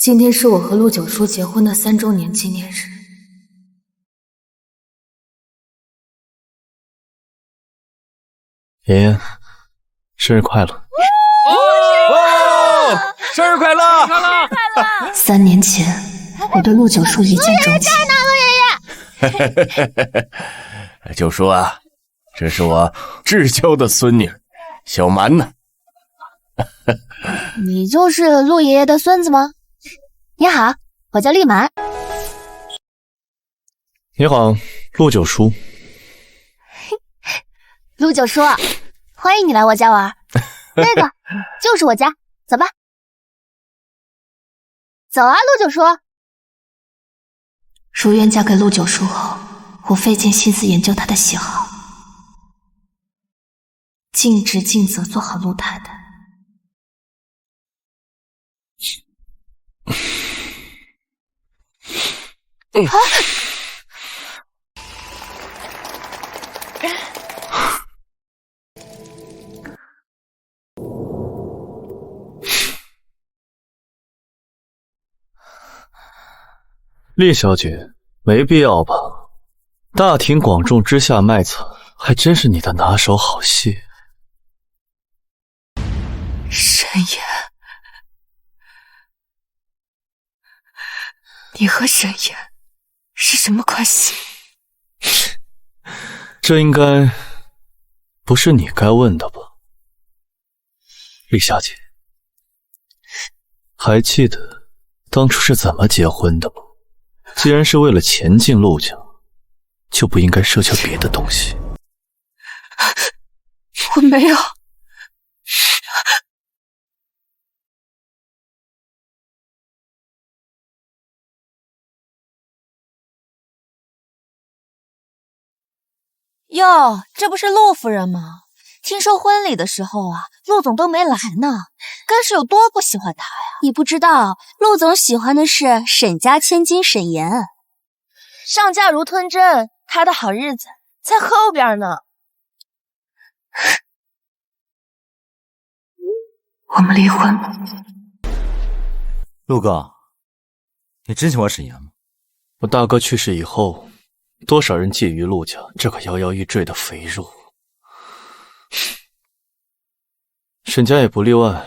今天是我和陆九叔结婚的3周年纪念日。爷爷，生日快乐！哦，生日快乐！3年前，我对陆九叔一见钟情。九叔啊，这是我至交的孙女小蛮呢。你就是陆爷爷的孙子吗？你好，我叫丽蛮。你好，陆九叔。陆九叔，欢迎你来我家玩。那个就是我家，走吧。走啊，陆九叔。如愿嫁给陆九叔后，我费尽心思研究他的喜好，尽职尽责做好陆太太。厉小姐，没必要吧？大庭广众之下卖惨，还真是你的拿手好戏。沈岩，你和沈岩是什么关系？这应该不是你该问的吧？厉小姐，还记得当初是怎么结婚的吗？既然是为了前进陆家，就不应该奢求别的东西。我没有。哟，这不是陆夫人吗？听说婚礼的时候啊，陆总都没来呢，该是有多不喜欢他呀？你不知道，陆总喜欢的是沈家千金沈岩，上嫁如吞针，他的好日子在后边呢。我们离婚吧。陆哥，你真喜欢沈岩吗？我大哥去世以后，多少人觊觎陆家这个摇摇欲坠的肥肉，沈家也不例外。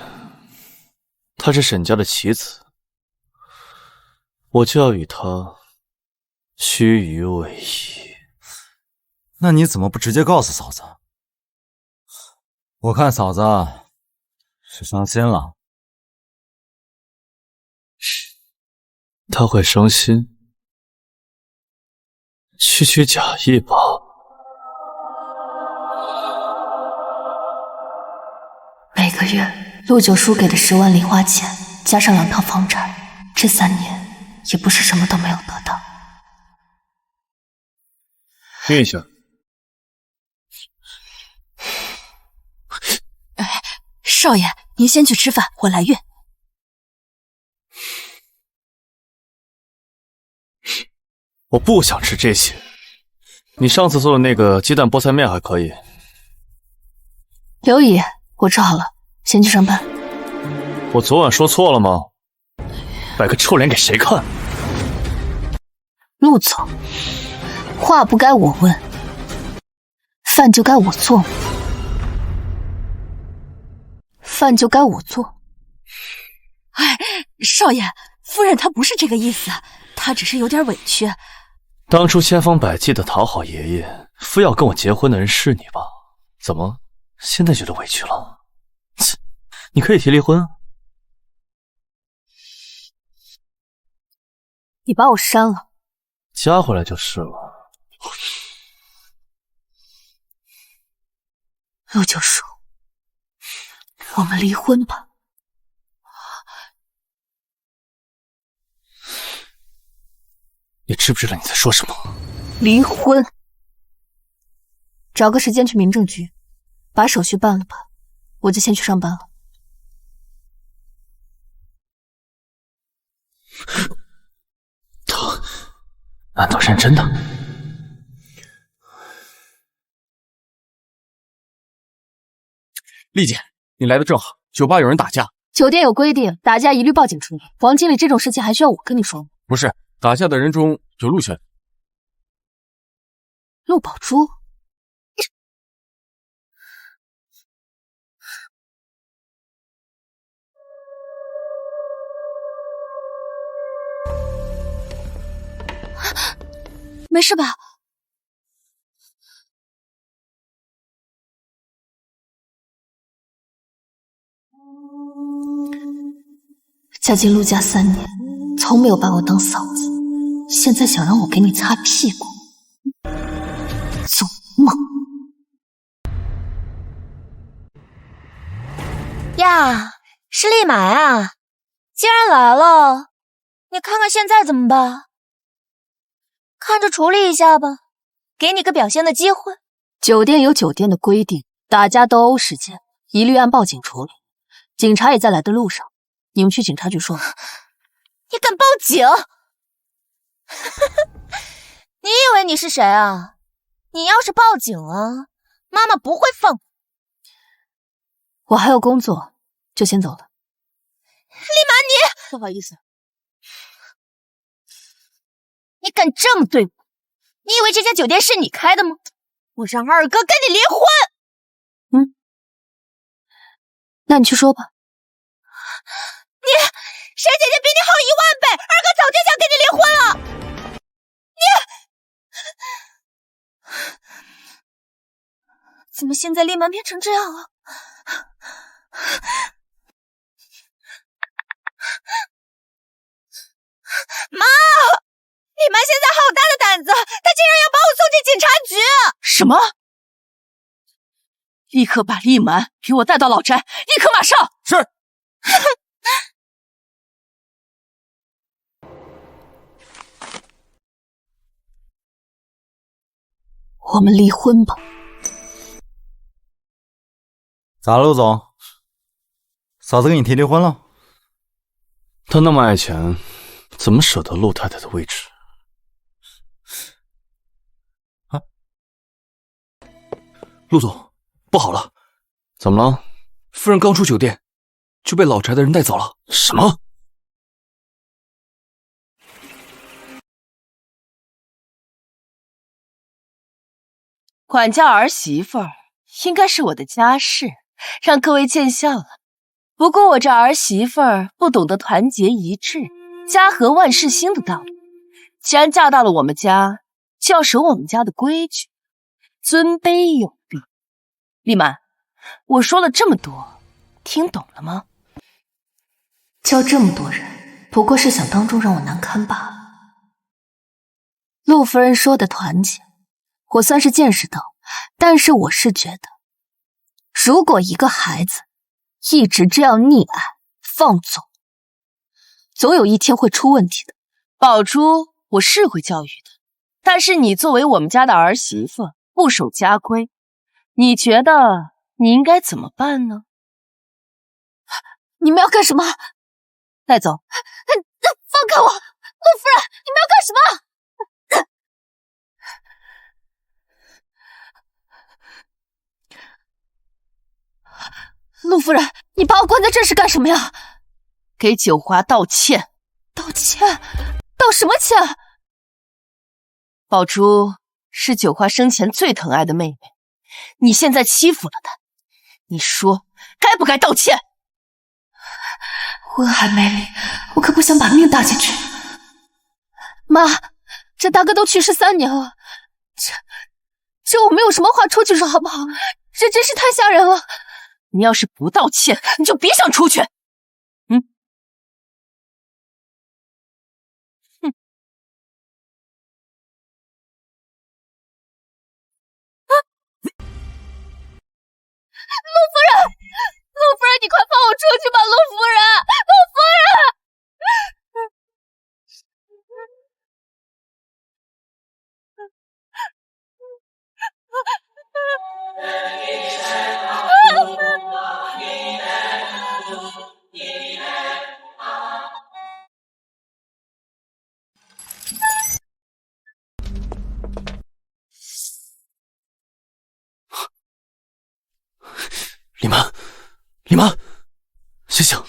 她是沈家的棋子，我就要与她虚与委蛇。那你怎么不直接告诉嫂子？我看嫂子是伤心了。她会伤心？区区假意吧。每个月陆九叔给的10万零花钱，加上2套房产，这3年也不是什么都没有得到。孕下。少爷，您先去吃饭，我来孕。我不想吃这些。你上次做的那个鸡蛋菠菜面还可以。刘姨，我吃好了，先去上班。我昨晚说错了吗？摆个臭脸给谁看？陆总，话不该我问，饭就该我做，饭就该我做。哎，少爷，夫人她不是这个意思，她只是有点委屈。当初千方百计的讨好爷爷，非要跟我结婚的人是你吧？怎么现在觉得委屈了？你可以提离婚啊。你把我删了，加回来就是了。陆九叔，我们离婚吧。你知不知道你在说什么？离婚。找个时间去民政局，把手续办了吧，我就先去上班了。他难道认真的？丽姐，你来的正好，酒吧有人打架，酒店有规定，打架一律报警处理。王经理，这种事情还需要我跟你说吗？不是，打架的人中有陆璇。陆宝珠。没事吧？嫁进陆家3年，从没有把我当嫂子，现在想让我给你擦屁股，做梦！呀，是立马啊！既然来了，你看看现在怎么办？看着处理一下吧，给你个表现的机会。酒店有酒店的规定，打架斗殴事件一律按报警处理。警察也在来的路上，你们去警察局说。你敢报警？你以为你是谁啊？你要是报警了，妈妈不会放。我还有工作，就先走了。立马你，不好意思。你敢这么对我？你以为这家酒店是你开的吗？我让二哥跟你离婚。那你去说吧。你，沈姐姐比你好10000倍，二哥早就想跟你离婚了。你，怎么现在立马变成这样了？妈！立曼现在好大的胆子，他竟然要把我送进警察局！什么？立刻把立曼给我带到老宅，立刻马上！是。我们离婚吧。咋了，陆总？嫂子给你提离婚了？他那么爱钱，怎么舍得陆太太的位置？啊，陆总，不好了！怎么了？夫人刚出酒店，就被老宅的人带走了。什么？管教儿媳妇儿应该是我的家事，让各位见笑了。不过我这儿媳妇儿不懂得团结一致、家和万事兴的道理。既然嫁到了我们家，就要守我们家的规矩，尊卑有礼。丽曼，我说了这么多，听懂了吗？叫这么多人，不过是想当众让我难堪罢了。陆夫人说的团结，我算是见识到，但是我是觉得，如果一个孩子一直这样溺爱放纵，总有一天会出问题的。宝珠，我是会教育的，但是你作为我们家的儿媳妇，不守家规，你觉得你应该怎么办呢？你们要干什么？带走。放开我！陆夫人，你们要干什么？陆夫人，你把我关在这是干什么呀？给九华道歉。道歉？道什么歉？宝珠是九华生前最疼爱的妹妹，你现在欺负了她，你说该不该道歉？温海美丽，我可不想把命搭进去。妈，这大哥都去世3年了，这我没有什么话出去说好不好？这真是太吓人了。你要是不道歉，你就别想出去。陆夫人，你快放我出去吧！陆夫人，陆夫人。李曼，李曼，醒醒！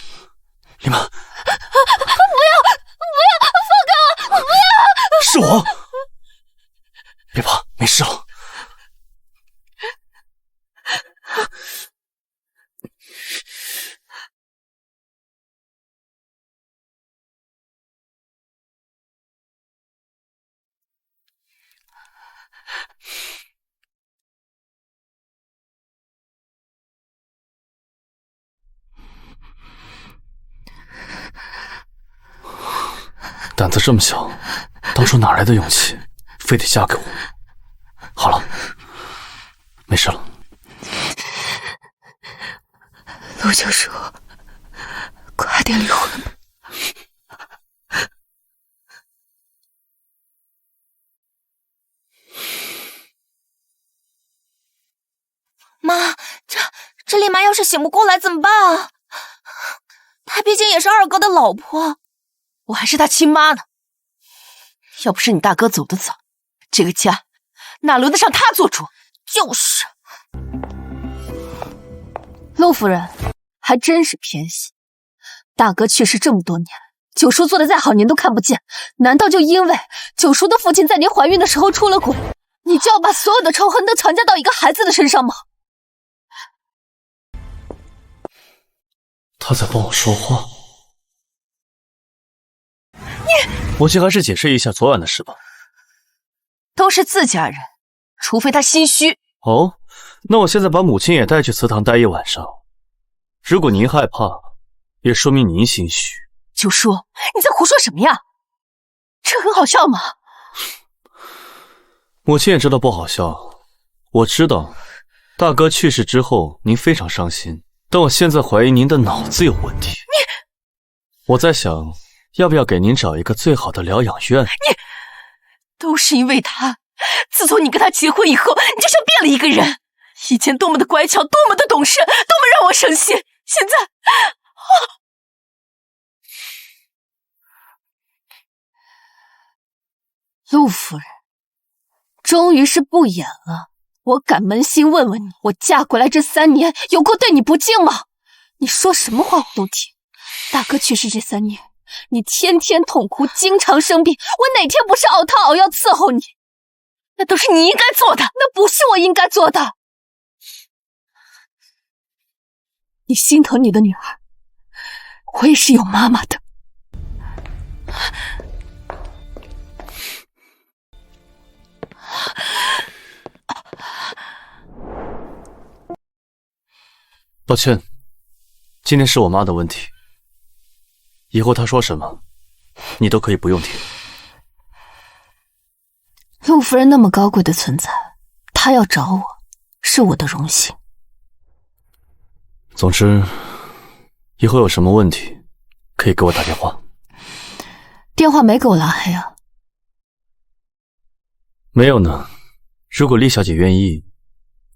胆子这么小，当初哪来的勇气，非得嫁给我？好了，没事了。陆教授，快点离婚吧。妈，这丽妈要是醒不过来怎么办啊？她毕竟也是二哥的老婆，我还是他亲妈呢。要不是你大哥走得早，这个家哪轮得上他做主？就是。陆夫人还真是偏心，大哥去世这么多年，九叔做的再好您都看不见，难道就因为九叔的父亲在您怀孕的时候出了轨，你就要把所有的仇恨都强加到一个孩子的身上吗？他在帮我说话。母亲还是解释一下昨晚的事吧。都是自家人，除非他心虚。哦，那我现在把母亲也带去祠堂待一晚上。如果您害怕，也说明您心虚。九叔，你在胡说什么呀？这很好笑吗？母亲也知道不好笑。我知道，大哥去世之后您非常伤心，但我现在怀疑您的脑子有问题。我在想，要不要给您找一个最好的疗养院？都是因为他。自从你跟他结婚以后，你就像变了一个人。以前多么的乖巧，多么的懂事，多么让我省心，现在……陆夫人，终于是不演了。我敢扪心问问你，我嫁过来这3年，有过对你不敬吗？你说什么话我都听。大哥去世这3年，你天天痛哭，经常生病，我哪天不是熬汤熬药伺候你？那都是你应该做的，那不是我应该做的。你心疼你的女儿，我也是有妈妈的。抱歉，今天是我妈的问题，以后她说什么，你都可以不用听。陆夫人那么高贵的存在，她要找我，是我的荣幸。总之，以后有什么问题，可以给我打电话。电话没给我拉黑啊？没有呢，如果厉小姐愿意，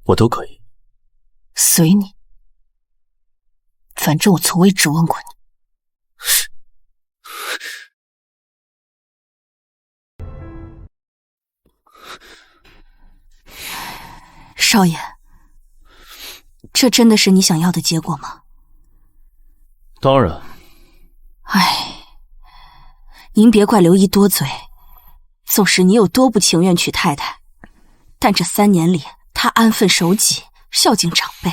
我都可以。随你，反正我从未指问过你。少爷，这真的是你想要的结果吗？当然。唉，您别怪刘姨多嘴，纵使你有多不情愿娶太太，但这3年里，她安分守己，孝敬长辈，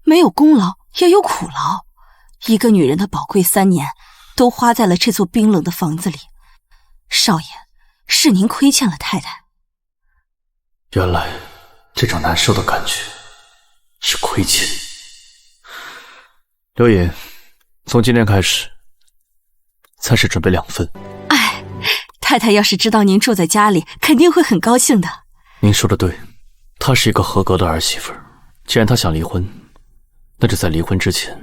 没有功劳也有苦劳。一个女人的宝贵3年，都花在了这座冰冷的房子里。少爷，是您亏欠了太太。原来这种难受的感觉是亏欠。刘隐，从今天开始，餐食准备2份。哎，太太要是知道您住在家里，肯定会很高兴的。您说的对，她是一个合格的儿媳妇儿。既然她想离婚，那就在离婚之前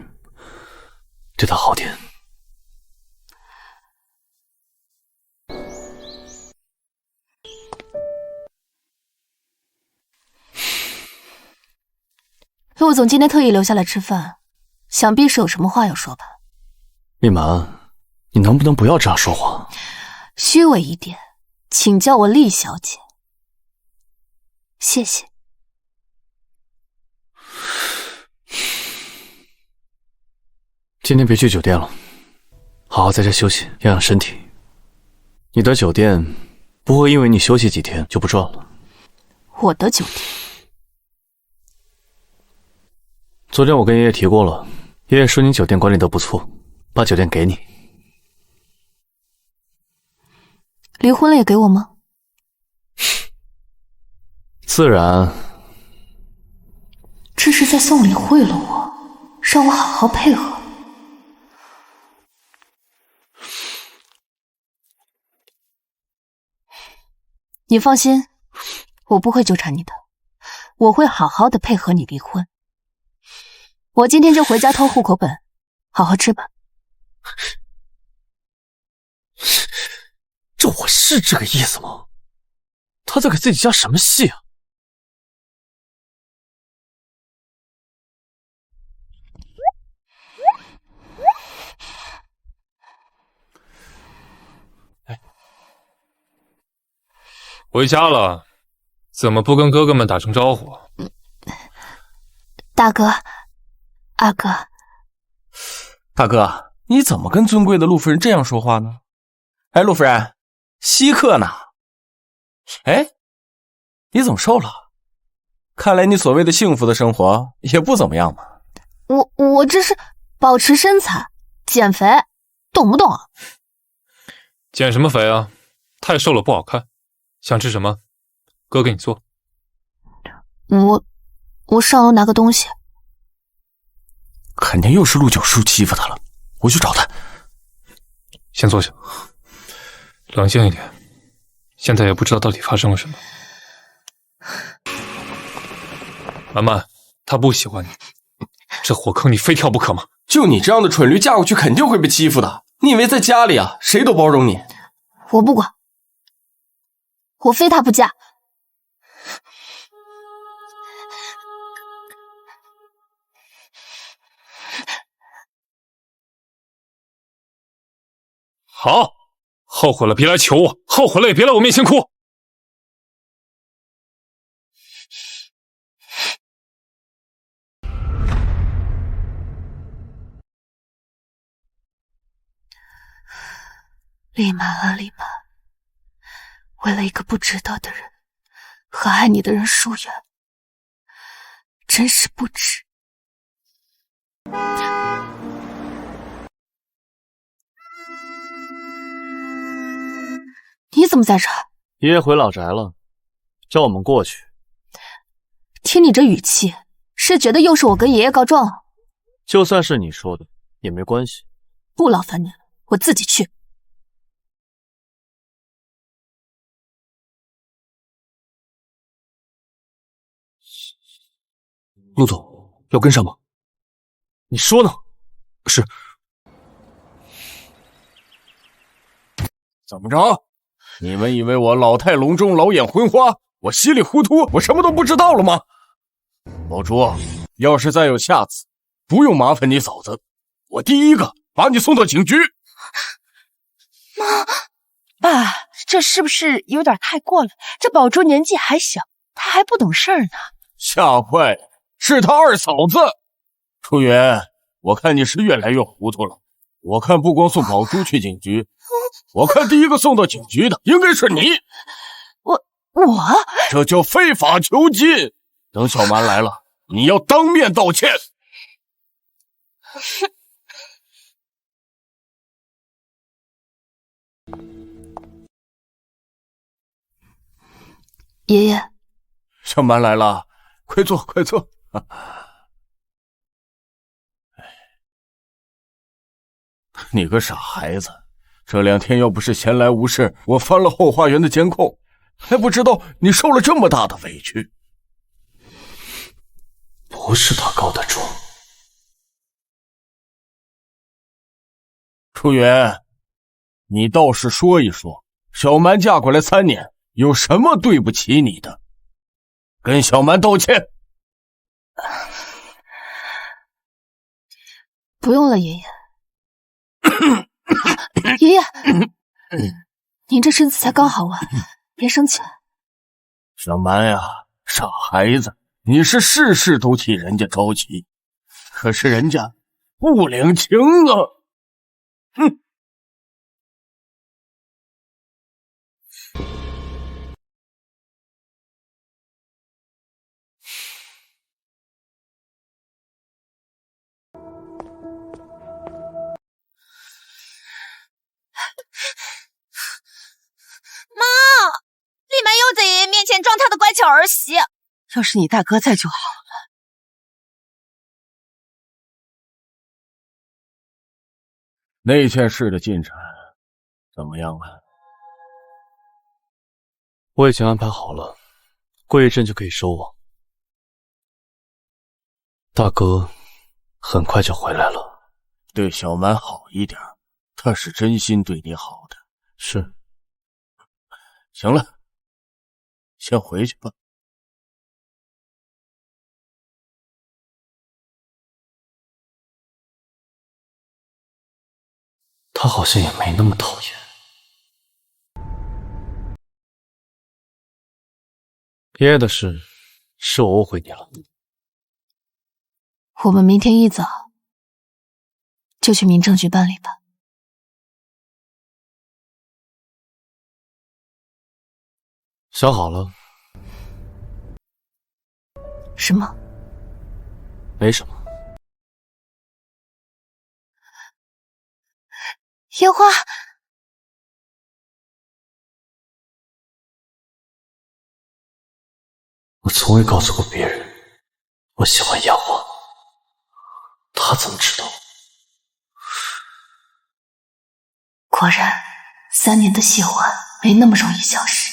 对她好点。陆总今天特意留下来吃饭，想必是有什么话要说吧？丽满，你能不能不要这样说话？虚伪一点，请叫我厉小姐。谢谢。今天别去酒店了，好好在家休息，养养身体。你的酒店不会因为你休息几天就不赚了。我的酒店？昨天我跟爷爷提过了，爷爷说你酒店管理得不错，把酒店给你。离婚了也给我吗？自然。这是在送礼贿赂我，让我好好配合。你放心，我不会纠缠你的，我会好好的配合你离婚。我今天就回家偷户口本，好好吃吧。这我是这个意思吗？他在给自己加什么戏啊？回家了，怎么不跟哥哥们打声招呼？大哥，二哥，大哥，你怎么跟尊贵的陆夫人这样说话呢？哎，陆夫人，稀客呢？哎，你怎么瘦了？看来你所谓的幸福的生活也不怎么样嘛。我这是保持身材，减肥，懂不懂啊？减什么肥啊？太瘦了不好看。想吃什么？哥给你做。我上楼拿个东西。肯定又是陆九叔欺负他了，我去找他。先坐下，冷静一点。现在也不知道到底发生了什么。曼曼，他不喜欢你，这火坑你非跳不可吗？就你这样的蠢驴嫁过去肯定会被欺负的。你以为在家里啊，谁都包容你？我不管，我非他不嫁。好，后悔了别来求我，后悔了也别来我面前哭。李曼啊，李曼，为了一个不值得的人和爱你的人疏远，真是不值。你怎么在这儿？爷爷回老宅了，叫我们过去。听你这语气，是觉得又是我跟爷爷告状了？就算是你说的也没关系。不劳烦你了，我自己去。陆总，要跟上吗？你说呢？是。怎么着？你们以为我老态龙钟、老眼昏花，我稀里糊涂，我什么都不知道了吗？宝珠，要是再有下次，不用麻烦你嫂子，我第一个把你送到警局。妈，爸，这是不是有点太过了？这宝珠年纪还小，她还不懂事儿呢。吓坏了，是他二嫂子。初元，我看你是越来越糊涂了。我看不光送宝珠去警局，我看第一个送到警局的应该是你。我这叫非法囚禁。等小蛮来了，你要当面道歉。爷爷，小蛮来了，快坐，快坐。你个傻孩子，这2天要不是闲来无事，我翻了后花园的监控，还不知道你受了这么大的委屈。不是他告的状。初元，你倒是说一说，小蛮嫁过来3年，有什么对不起你的？跟小蛮道歉。不用了，爷爷。爷爷，您这身子才刚好完，别生气了。小蛮呀，傻孩子，你是事事都替人家着急，可是人家不领情啊！哼！立马又在爷爷面前装他的乖巧儿媳。要是你大哥在就好了。那件事的进展怎么样了？我已经安排好了，过一阵就可以收网。大哥很快就回来了。对小满好一点，他是真心对你好的。是。行了，先回去吧。他好像也没那么讨厌。爷爷的事是我误会你了。我们明天一早就去民政局办理吧。想好了。什么？没什么。烟花，我从未告诉过别人我喜欢烟花，他怎么知道？果然，3年的喜欢没那么容易消失。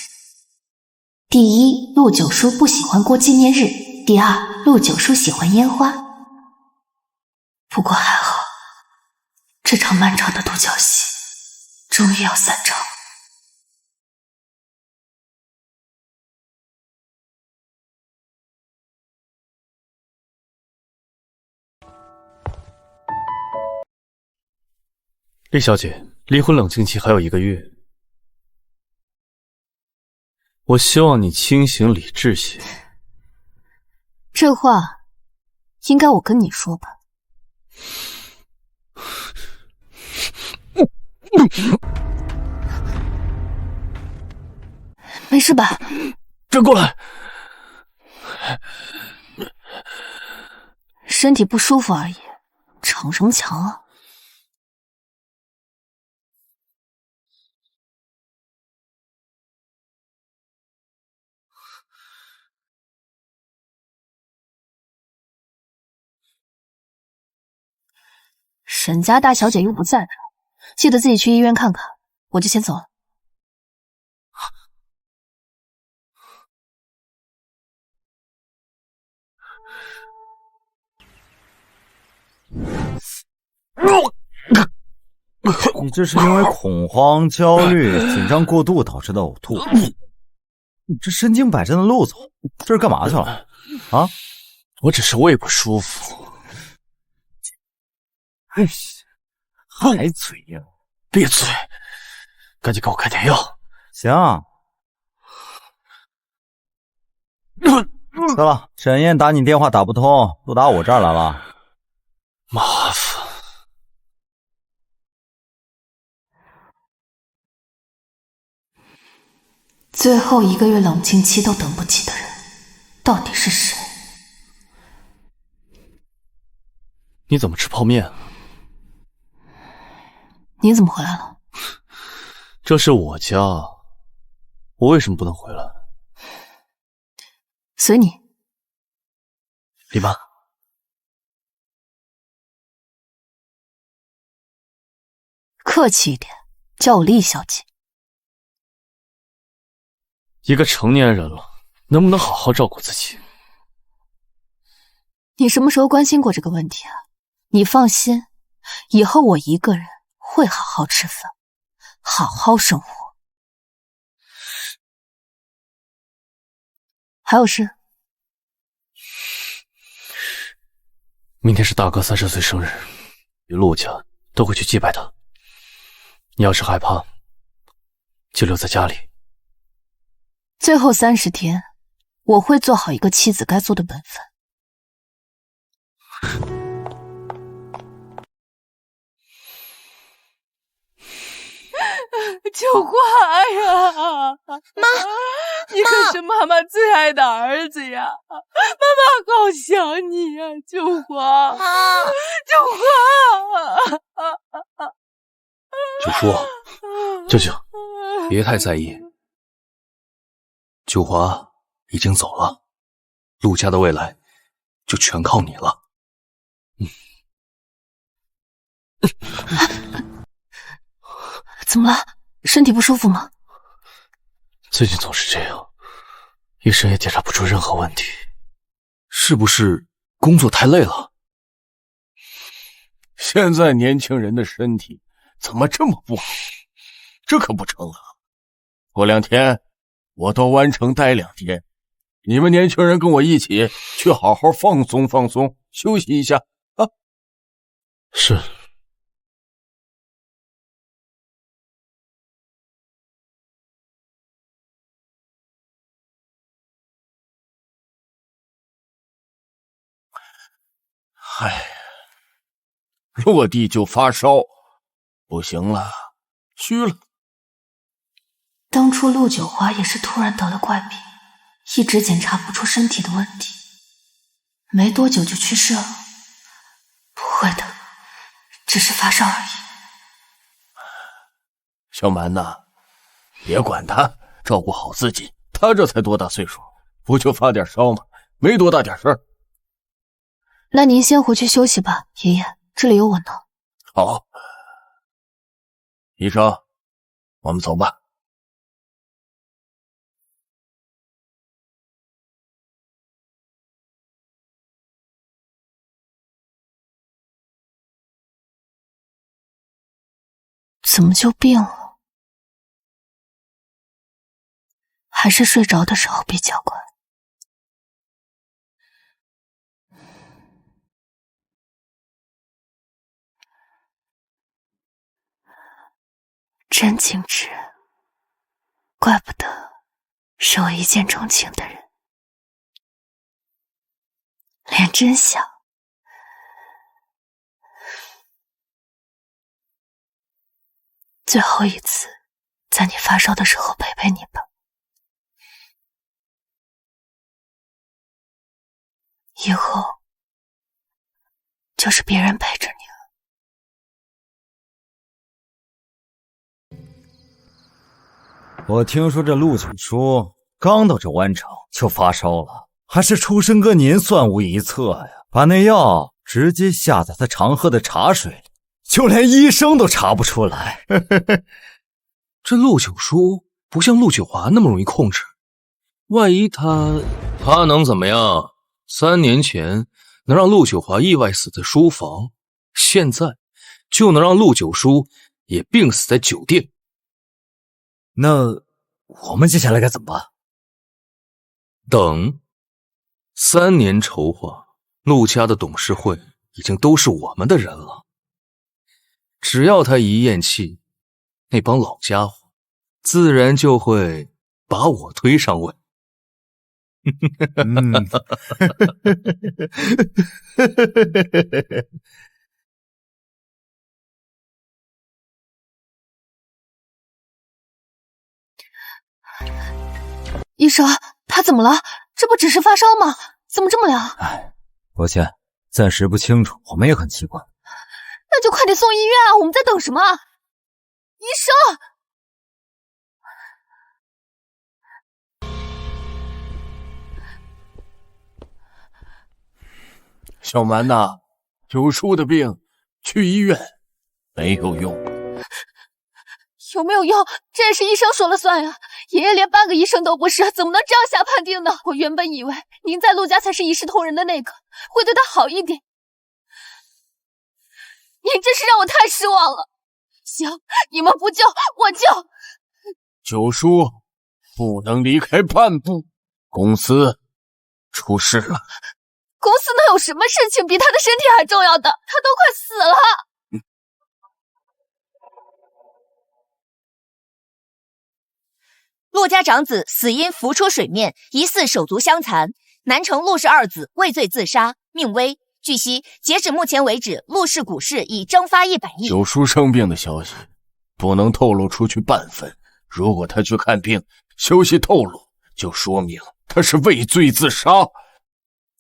第一，陆九叔不喜欢过纪念日；第二，陆九叔喜欢烟花。不过还好，这场漫长的独角戏终于要散场。厉小姐，离婚冷静期还有1个月，我希望你清醒理智些。这话应该我跟你说吧。没事吧？转过来。身体不舒服而已，逞什么强啊？沈家大小姐又不在这，记得自己去医院看看，我就先走了。你这是因为恐慌、焦虑、紧张过度导致的呕吐。你这身经百战的陆总，这是干嘛去了？啊？我只是胃不舒服。哎，还嘴硬！闭嘴！赶紧给我开点药。行。对了，沈燕打你电话打不通，都打我这儿来了。麻烦。最后1个月冷静期都等不起的人，到底是谁？你怎么吃泡面啊？你怎么回来了？这是我家，我为什么不能回来？随你。李妈，客气一点，叫我厉小姐。一个成年人了，能不能好好照顾自己？你什么时候关心过这个问题啊？你放心，以后我一个人会好好吃饭，好好生活。还有事？明天是大哥30岁生日，陆家都会去祭拜他。你要是害怕，就留在家里。最后30天，我会做好一个妻子该做的本分。九华呀，妈，你可是妈妈最爱的儿子呀，妈妈好想你呀，九华，九华。九叔，舅舅，别太在意。九华已经走了，陆家的未来就全靠你了。怎么了？身体不舒服吗？最近总是这样，医生也检查不出任何问题。是不是工作太累了？现在年轻人的身体怎么这么不好？这可不成啊！过2天我到湾城待2天，你们年轻人跟我一起去好好放松放松，休息一下啊！是。唉，落地就发烧，不行了，虚了。当初陆九华也是突然得了怪病，一直检查不出身体的问题，没多久就去世了。不会的，只是发烧而已。小蛮呐，别管他，照顾好自己。他这才多大岁数，不就发点烧吗？没多大点事儿。那您先回去休息吧，爷爷，这里有我呢。好，医生，我们走吧。怎么就病了？还是睡着的时候比较快。真精致，怪不得是我一见钟情的人。脸真小。最后一次，在你发烧的时候陪陪你吧。以后就是别人陪着你了。我听说这陆九叔刚到这湾城就发烧了，还是出身哥您算无一策呀，把那药直接下在他常喝的茶水里，就连医生都查不出来。这陆九叔不像陆九华那么容易控制，万一他能怎么样？3年前能让陆九华意外死在书房，现在就能让陆九叔也病死在酒店。那我们接下来该怎么办？等3年筹划，陆家的董事会已经都是我们的人了。只要他一咽气，那帮老家伙自然就会把我推上位。医生，他怎么了？这不只是发烧吗？怎么这么凉？抱歉，暂时不清楚，我们也很奇怪。那就快点送医院啊！我们在等什么？医生！小蛮呐，九叔的病去医院没有用。有没有用？这也是医生说了算呀！爷爷连半个医生都不是，怎么能这样下判定呢？我原本以为您在陆家才是一视同仁的那个，会对他好一点。您真是让我太失望了。行，你们不救，我救。九叔不能离开半步，公司出事了。公司能有什么事情比他的身体还重要的？他都快死了。陆家长子死因浮出水面，疑似手足相残。南城陆氏二子畏罪自杀，命危。据悉，截止目前为止，陆氏股市已蒸发100亿。九叔生病的消息不能透露出去半分，如果他去看病，消息透露，就说明他是畏罪自杀。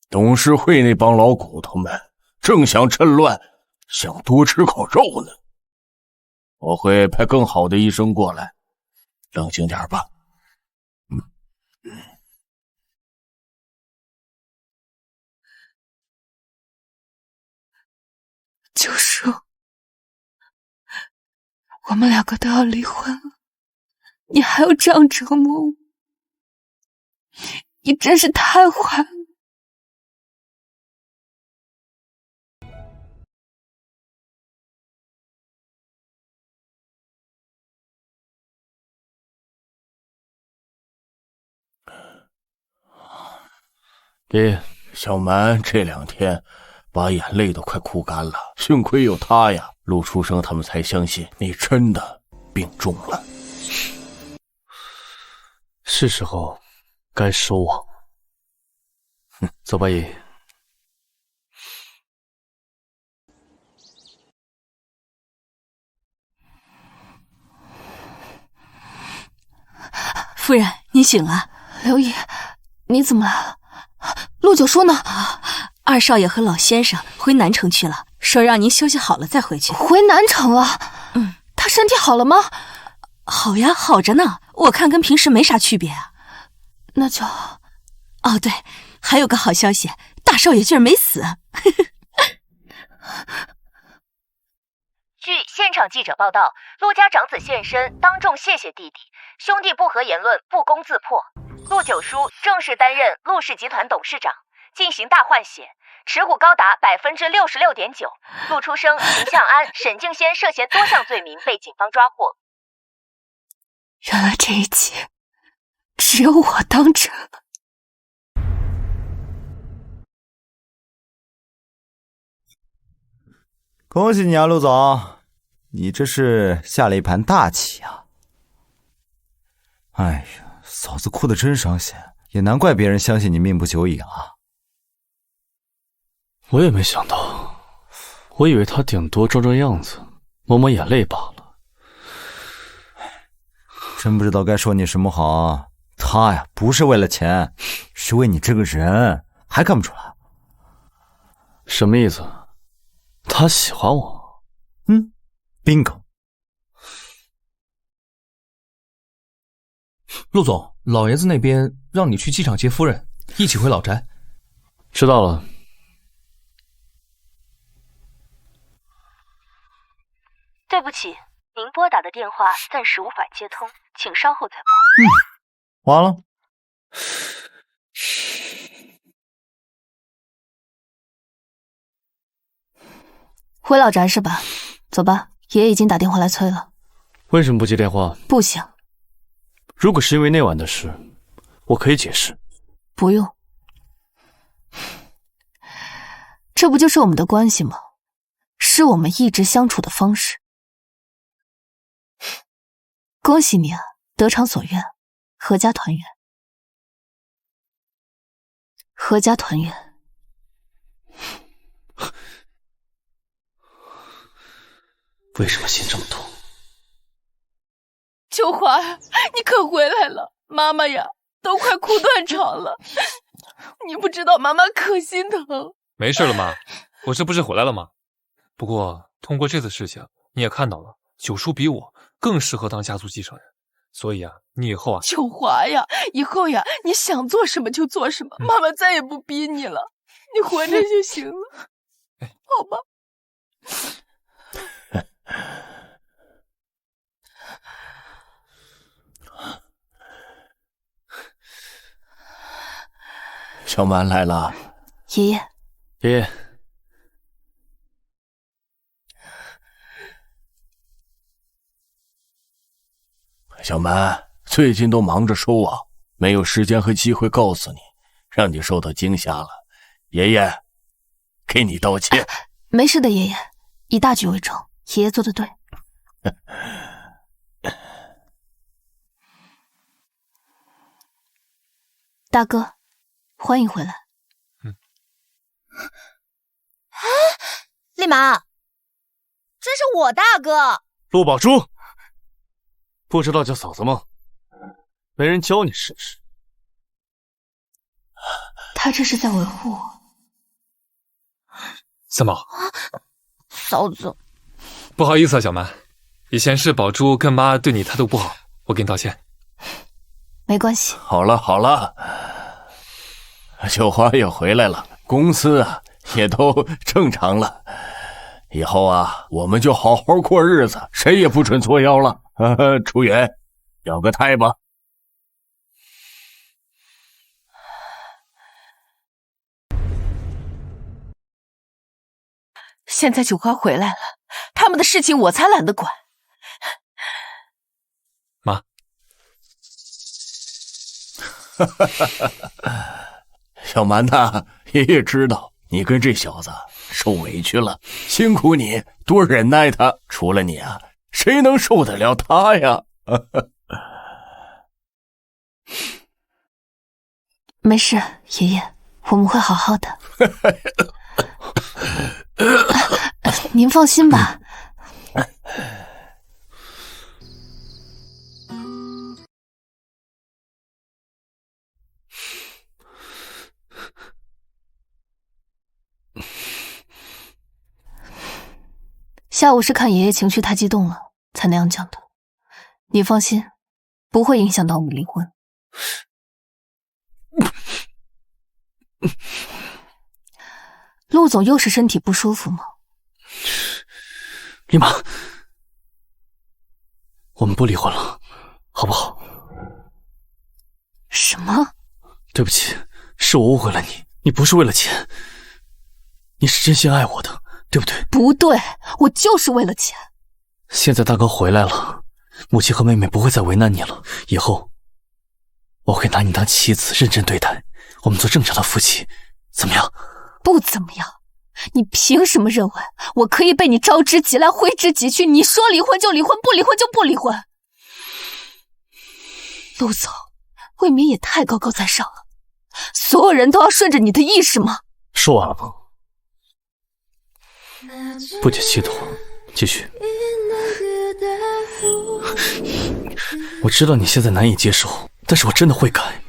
董事会那帮老骨头们正想趁乱，想多吃口肉呢。我会派更好的医生过来，冷静点吧。九叔，我们2个都要离婚了，你还要这样折磨我？你真是太坏了。爷爷，小蛮这2天把眼泪都快哭干了，幸亏有他呀，陆初生他们才相信你真的病重了。是时候该收网。走吧，爷爷。夫人，你醒了。刘姨，你怎么来了？陆九叔呢？二少爷和老先生回南城去了，说让您休息好了再回去。回南城了？他身体好了吗？好呀，好着呢，我看跟平时没啥区别啊。那就……哦，对，还有个好消息，大少爷竟然没死。据现场记者报道，陆家长子现身，当众谢谢弟弟，兄弟不和言论不攻自破。陆九叔正式担任陆氏集团董事长，进行大换血，持股高达66.9%。陆初生、秦向安、沈敬先涉嫌多项罪名被警方抓获。原来这一切只有我当真了。恭喜你啊，陆总，你这是下了一盘大棋啊！哎呀，嫂子哭得真伤心，也难怪别人相信你命不久矣啊。我也没想到，我以为他顶多装装样子，抹抹眼泪罢了。真不知道该说你什么好啊！他呀，不是为了钱，是为你这个人，还看不出来？什么意思？他喜欢我？bingo。陆总，老爷子那边让你去机场接夫人，一起回老宅。知道了。对不起，您拨打的电话暂时无法接通，请稍后再拨。完了。回老宅是吧？走吧，爷爷已经打电话来催了。为什么不接电话？不行。如果是因为那晚的事，我可以解释。不用。这不就是我们的关系吗？是我们一直相处的方式。恭喜你啊，得偿所愿，阖家团圆。阖家团圆。为什么心这么痛？秋华呀，你可回来了！妈妈呀，都快哭断肠了。你不知道妈妈可心疼。没事了妈，我这不是回来了吗？不过通过这次事情，你也看到了，九叔比我更适合当家族继承人，所以啊，你以后啊，秋华呀，以后呀，你想做什么就做什么，妈妈再也不逼你了，你活着就行了，好吧？小蛮来了。爷爷。爷爷。小蛮，最近都忙着收网，没有时间和机会告诉你，让你受到惊吓了。爷爷，给你道歉。没事的，爷爷，以大局为重，爷爷做得对。大哥，欢迎回来。立马，这是我大哥陆宝珠，不知道叫嫂子吗？没人教你是不是？他这是在维护我。三宝，嫂子，不好意思啊，小蛮，以前是宝珠跟妈对你态度不好，我给你道歉。没关系。好了好了，秋花也回来了，公司啊也都正常了。以后啊，我们就好好过日子，谁也不准作妖了。出元，要个胎吧。现在九花回来了，他们的事情我才懒得管。妈，小蛮呐，爷爷知道你跟这小子受委屈了，辛苦你多忍耐他。除了你啊，谁能受得了他呀？没事，爷爷，我们会好好的。您放心吧。下午是看爷爷情绪太激动了才那样讲的，你放心，不会影响到我们离婚。陆总又是身体不舒服吗？丽玛，我们不离婚了，好不好？什么？对不起，是我误会了你，你不是为了钱，你是真心爱我的，对不对？不对，我就是为了钱。现在大哥回来了，母亲和妹妹不会再为难你了，以后我会拿你当妻子认真对待，我们做正常的夫妻，怎么样？不怎么样。你凭什么认为我可以被你招之即来挥之即去？你说离婚就离婚，不离婚就不离婚。陆总，未免也太高高在上了，所有人都要顺着你的意是吗？说完了吗？不解气的话，继续。我知道你现在难以接受，但是我真的会改。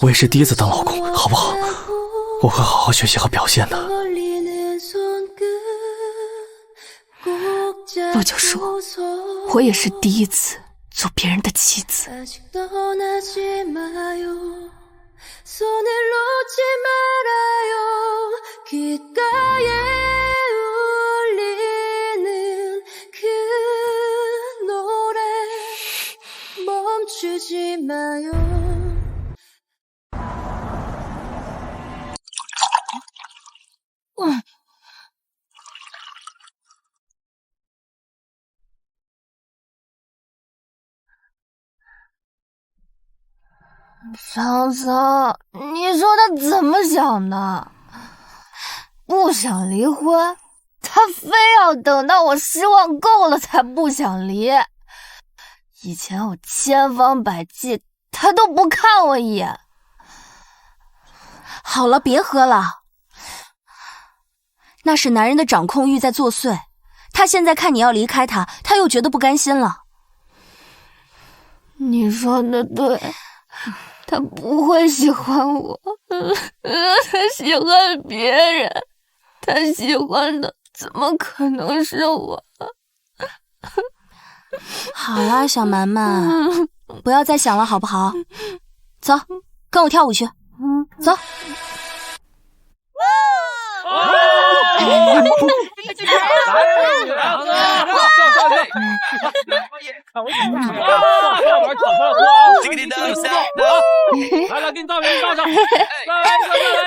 我也是第一次当老公，好不好？我会好好学习和表现的。陆九叔，我也是第一次做别人的妻子。桑桑，你说他怎么想的？不想离婚，他非要等到我失望够了才不想离。以前我千方百计，他都不看我一眼。好了，别喝了，那是男人的掌控欲在作祟。他现在看你要离开他，他又觉得不甘心了。你说的对。他不会喜欢我，他喜欢别人，他喜欢的怎么可能是我？好啦，小蛮蛮，不要再想了，好不好？走，跟我跳舞去。走。来来，给你倒上，给你倒上，来一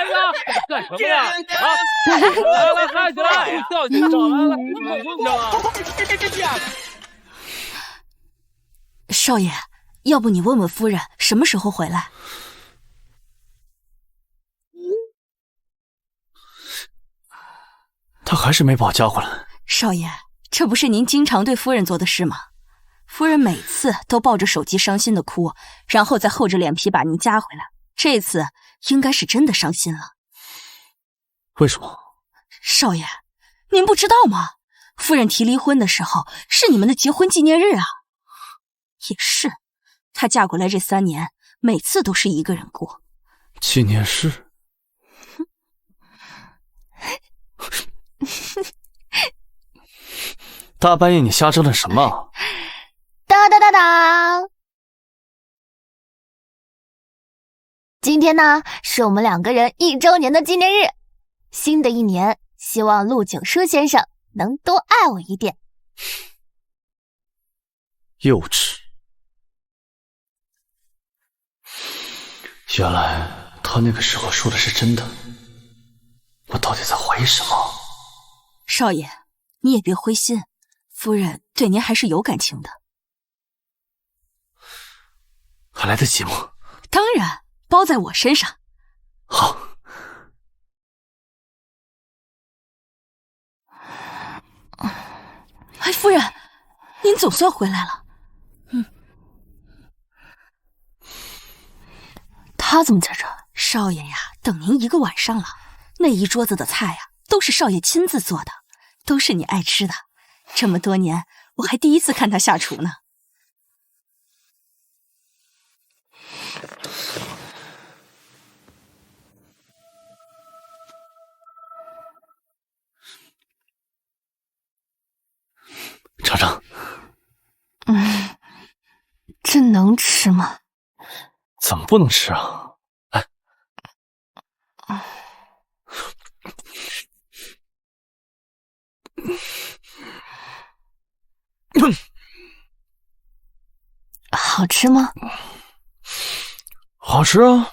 个，干什么呀？啊！来，嗨起来，跳起来，来，不跳了。少爷，要不你问问夫人什么时候回来？他还是没把我叫回来。少爷，这不是您经常对夫人做的事吗？夫人每次都抱着手机伤心的哭，然后再厚着脸皮把您加回来。这次应该是真的伤心了。为什么？少爷，您不知道吗？夫人提离婚的时候是你们的结婚纪念日啊。也是，她嫁过来这3年，每次都是一个人过。纪念日？大半夜你瞎折腾什么？哒哒哒哒！今天呢，是我们2个人1周年的纪念日。新的一年，希望陆九书先生能多爱我一点。幼稚。原来他那个时候说的是真的，我到底在怀疑什么？少爷，你也别灰心，夫人对您还是有感情的。还来得及吗？当然，包在我身上。好。哎，夫人，您总算回来了。他怎么在这？少爷呀，等您1个晚上了。那一桌子的菜呀，都是少爷亲自做的，都是你爱吃的。这么多年，我还第一次看他下厨呢。尝尝。这能吃吗？怎么不能吃啊？来。好吃吗？好吃啊。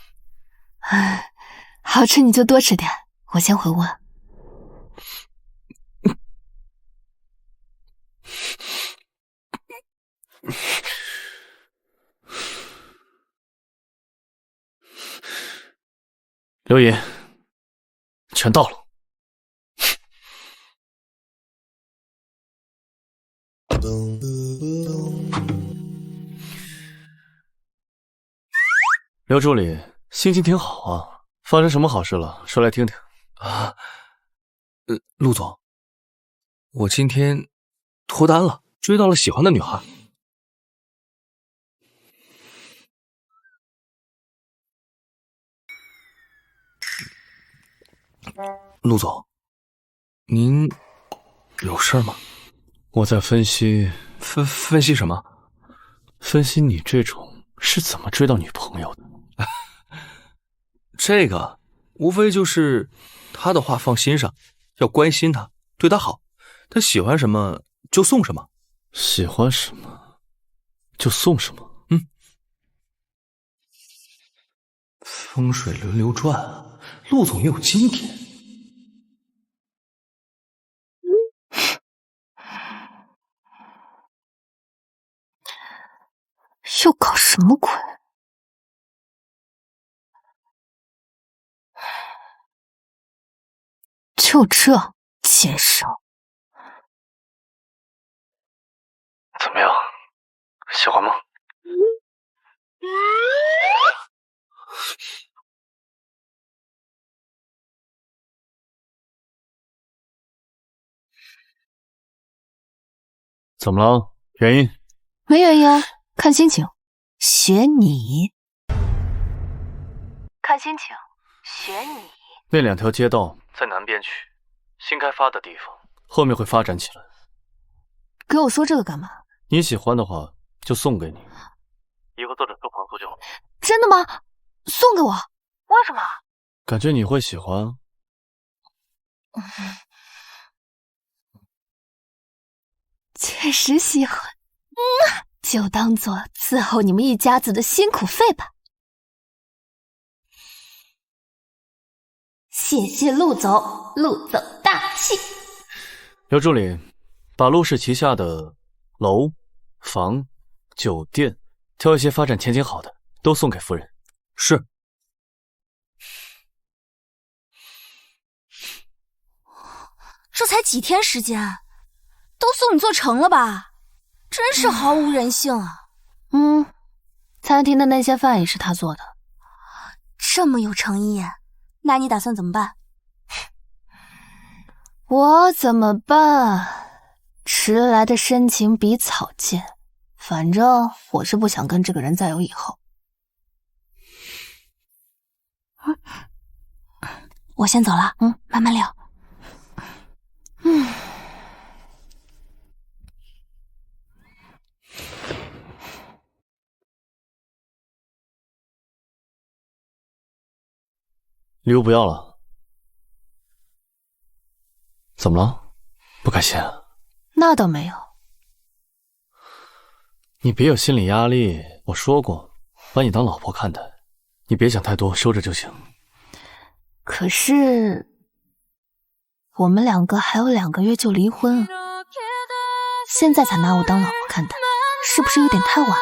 好吃你就多吃点，我先回屋了。刘姨，全到了。刘助理，心情挺好啊，发生什么好事了？说来听听。啊，陆总，我今天脱单了，追到了喜欢的女孩。陆总，您有事吗？我在分析分析什么？分析你这种是怎么追到女朋友的。这个无非就是他的话放心上，要关心他，对他好，他喜欢什么就送什么。喜欢什么就送什么。风水轮流转，陆总也有今天。又搞什么鬼？就这简直！怎么样，喜欢吗？怎么了？原因？没原因啊，看心情。学你，看心情，学你。那2条街道在南边区，新开发的地方，后面会发展起来。给我说这个干嘛？你喜欢的话就送给你，以后做着收房租就好。真的吗？送给我？为什么？感觉你会喜欢。确实喜欢。就当做伺候你们一家子的辛苦费吧。谢谢陆总，陆总大气。刘助理，把陆氏旗下的楼、房、酒店挑一些发展前景好的，都送给夫人。是。这才几天时间，都送你做成了吧？真是毫无人性啊！餐厅的那些饭也是他做的。这么有诚意，那你打算怎么办？我怎么办？迟来的深情比草贱。反正我是不想跟这个人再有以后。我先走了，慢慢聊。礼物不要了。怎么了？不开心啊？那倒没有。你别有心理压力，我说过，把你当老婆看待，你别想太多，收着就行。可是，我们两个还有2个月就离婚了，现在才拿我当老婆看待，是不是有点太晚了？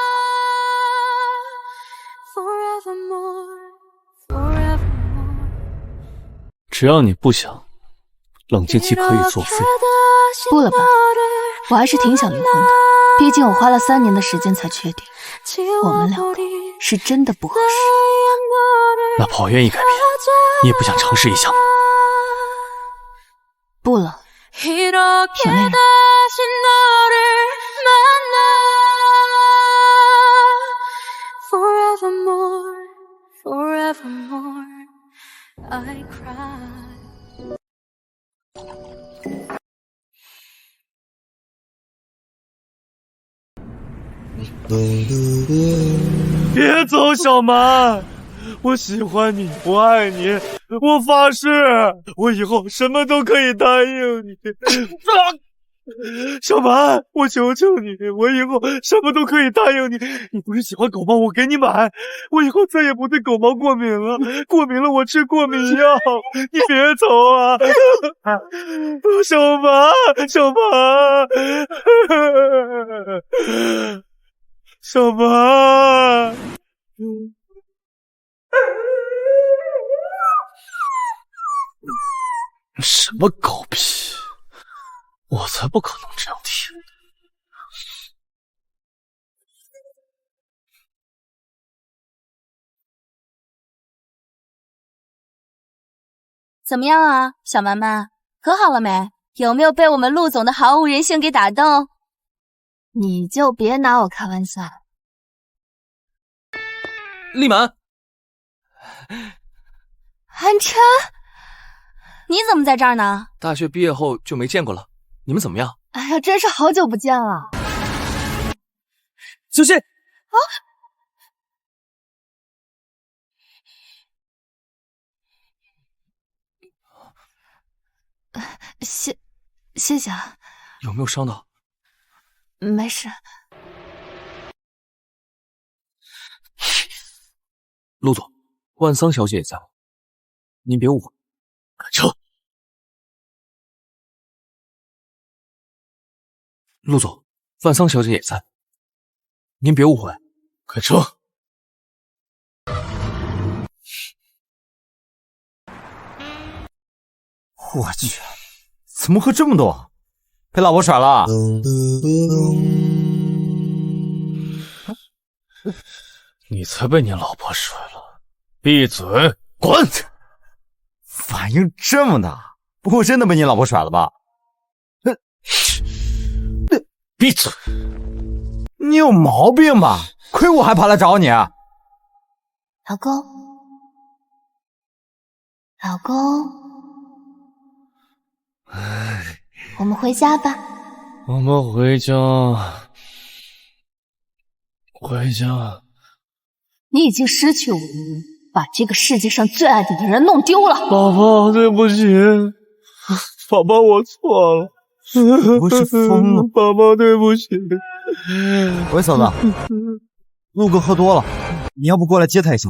只要你不想，冷静期可以作废。不了吧，我还是挺想离婚的，毕竟我花了3年的时间才确定，我们2个是真的不合适。哪怕我愿意改变，你也不想尝试一下吗？不了，有没有？别走，小蛮，我喜欢你，我爱你，我发誓，我以后什么都可以答应你。小蛮，我求求你，我以后什么都可以答应你。你不是喜欢狗吗？我给你买，我以后再也不对狗毛过敏了。过敏了，我吃过敏药。你别走啊，小蛮，小蛮，小蛮。什么狗屁！我才不可能这样听。怎么样啊，小蛮蛮，和好了没？有没有被我们陆总的毫无人性给打动？你就别拿我开玩笑。立满，安琛，你怎么在这儿呢？大学毕业后就没见过了，你们怎么样？哎呀，真是好久不见了。小心！谢谢啊。有没有伤到？没事。陆总，万桑小姐也在，您别误会。赶车！陆总，万桑小姐也在，您别误会。开车！我去，怎么喝这么多？被老婆甩了？你才被你老婆甩了！闭嘴，滚！反应这么大，不会真的被你老婆甩了吧？闭嘴！你有毛病吧？亏我还跑来找你。老公，老公，我们回家吧。我们回家，回家。你已经失去我的人，把这个世界上最爱你的人弄丢了。宝宝，对不起，宝宝，我错了。我是疯了。宝宝，对不起。喂，嫂子，陆哥喝多了，你要不过来接他一下？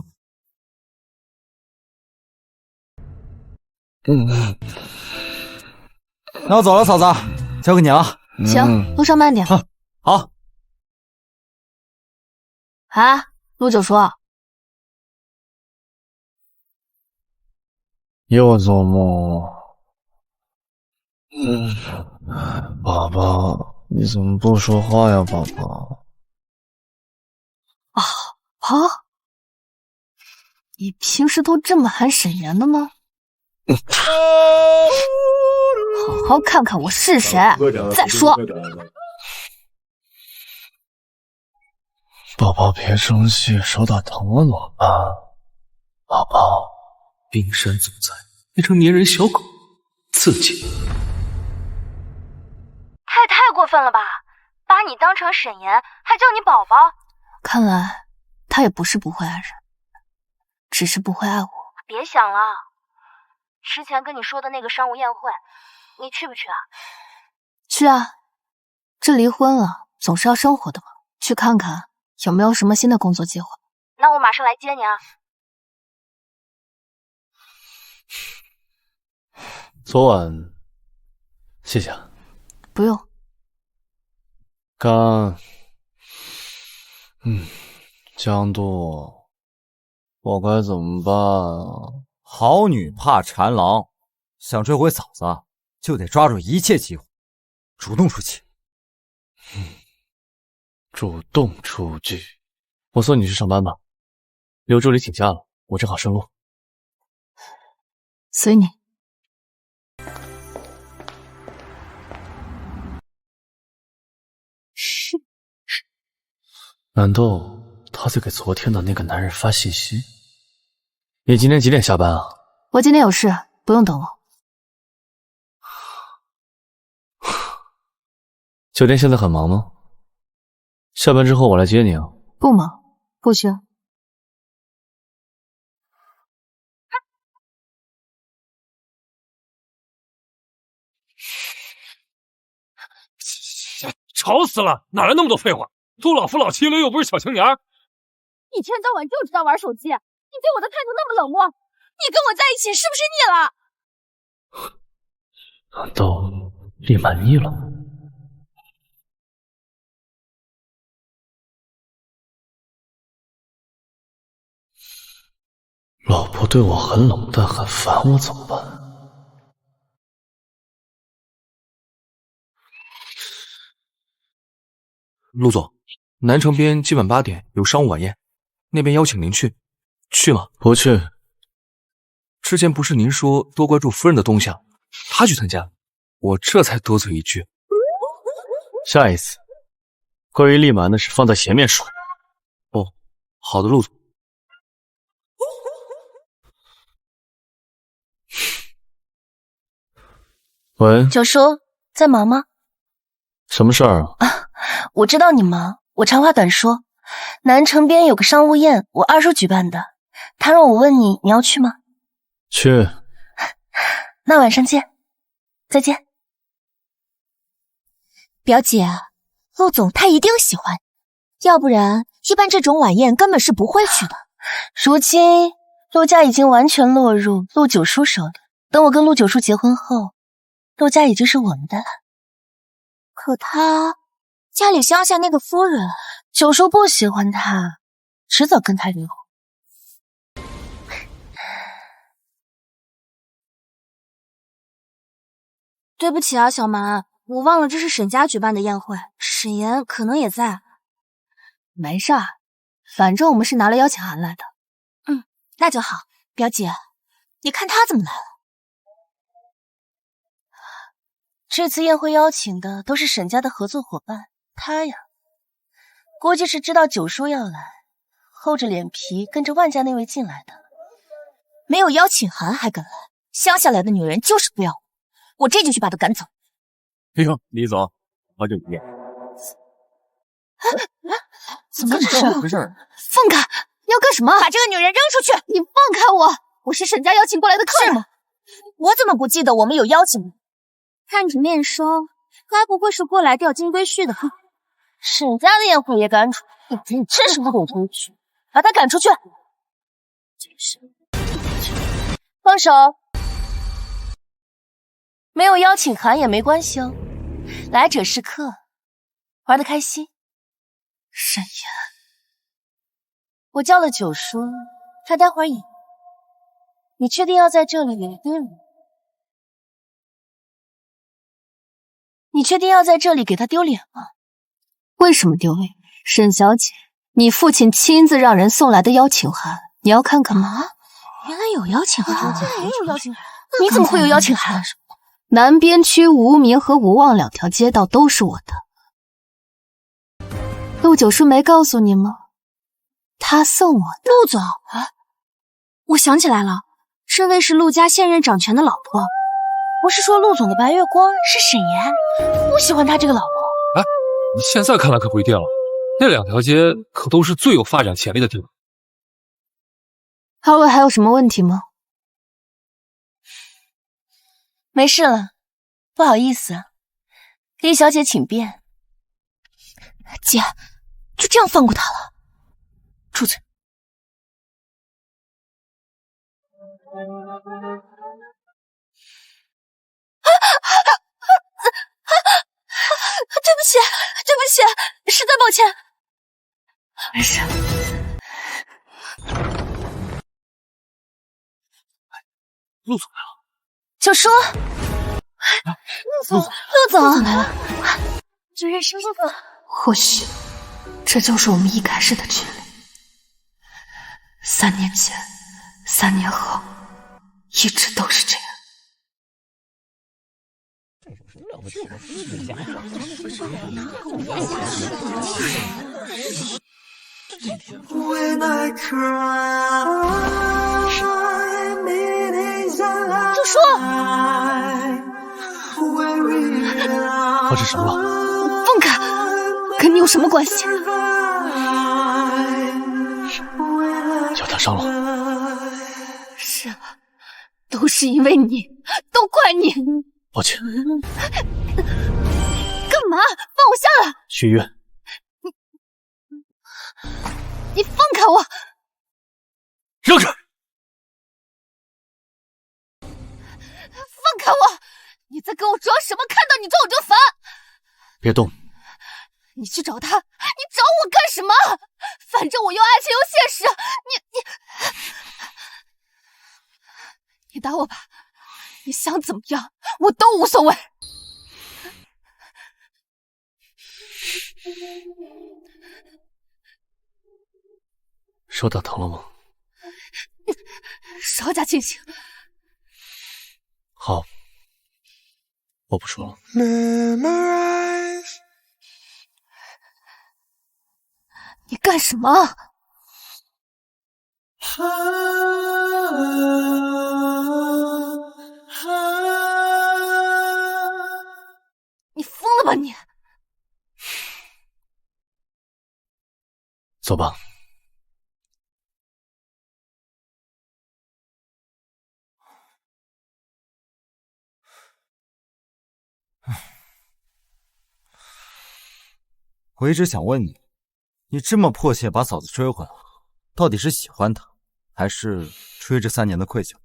那我走了，嫂子，交给你了。行，路上慢点。好。啊，陆九叔，又做梦了。宝宝，你怎么不说话呀，宝宝？你平时都这么喊沈岩的吗？好好看看我是谁，再说。宝宝别生气，手打疼了怎么办？宝宝，冰山总裁变成粘人小狗，刺激。太过分了吧！把你当成沈岩，还叫你宝宝。看来他也不是不会爱人，只是不会爱我。别想了，之前跟你说的那个商务宴会，你去不去啊？去啊，这离婚了，总是要生活的嘛，去看看有没有什么新的工作计划。那我马上来接你啊。昨晚谢谢啊。不用。江渡，我该怎么办啊？好女怕缠郎，想追回嫂子，就得抓住一切机会，主动出击。主动出击。我送你去上班吧，刘助理请假了，我正好顺路。随你。难道他在给昨天的那个男人发信息？你今天几点下班啊？我今天有事，不用等我。酒店现在很忙吗？下班之后我来接你啊。不忙，不需要。吵死了！哪来那么多废话？都老夫老妻了，又不是小青年。一天到晚就知道玩手机，你对我的态度那么冷漠，你跟我在一起是不是腻了？难道丽满腻了？老婆对我很冷淡很烦我怎么办？陆总，南城边今晚8点有商务晚宴，那边邀请您去，去吗？不去。之前不是您说多关注夫人的动向，他去参加，我这才多嘴一句。下一次，关于丽蛮的事放在前面说。哦，好的，陆总。喂，九叔在忙吗？什么事儿啊？我知道你忙，我长话短说。南城边有个商务宴，我二叔举办的，他让我问你，你要去吗？去。那晚上见，再见。表姐，陆总他一定喜欢，要不然一般这种晚宴根本是不会去的。如今陆家已经完全落入陆九叔手里，等我跟陆九叔结婚后，陆家已经是我们的了。可他家里乡下那个夫人，九叔不喜欢他，迟早跟他离婚。对不起啊，小蛮，我忘了这是沈家举办的宴会，沈岩可能也在。没事儿，反正我们是拿了邀请函来的。那就好。表姐，你看他怎么来了？这次宴会邀请的都是沈家的合作伙伴，他呀，估计是知道九叔要来，厚着脸皮跟着万家那位进来的。没有邀请函还敢来，乡下来的女人就是不要我这就去把他赶走。哎呦，李总，好久不见。怎么回事？放开！你要干什么？把这个女人扔出去！你放开我！我是沈家邀请过来的客人。是吗？我怎么不记得我们有邀请呢？看你面收，该不会是过来钓金龟婿的吧？沈家的宴会也敢闯，你吃什么狗东西？把他赶出去！真是，放手！没有邀请函也没关系哦，来者是客，玩得开心。沈岩，我叫了九叔，他待会儿也。你确定要在这里丢人？你确定要在这里给他丢脸吗？为什么丢脸？沈小姐，你父亲亲自让人送来的邀请函，你要看看吗？原来有邀请函，也有邀请函。你怎么会有邀请函？南边区无名和无望2条街道都是我的。陆九叔没告诉你吗？他送我的。陆总啊，我想起来了，这位是陆家现任掌权的老婆。不是说陆总的白月光是沈岩，不喜欢他这个老婆。哎，你现在看来可不一定了，那2条街可都是最有发展潜力的地方。二位还有什么问题吗？没事了，不好意思，李小姐请便。姐，就这样放过他了？住嘴！起，对不起，实在抱歉。没事。陆总来了。九叔，陆总来了。只认识陆总。或许，这就是我们一开始的距离。3年前，3年后，一直都是这样。九叔，发生什么了？放开，跟你有什么关系？小唐伤了。是啊，都是因为你，都怪你。抱歉。干嘛？放我下来！去医院。你放开我！让开！放开我！你在跟我装什么？看到你装我就烦。别动！你去找他，你找我干什么？反正我又爱情又现实。你打我吧，你想怎么样，我都无所谓。手打疼了吗？稍加清醒。好，我不说了。你干什么？你疯了吧你！走吧。我一直想问你，你这么迫切把嫂子追回来，到底是喜欢她，还是出于这3年的愧疚？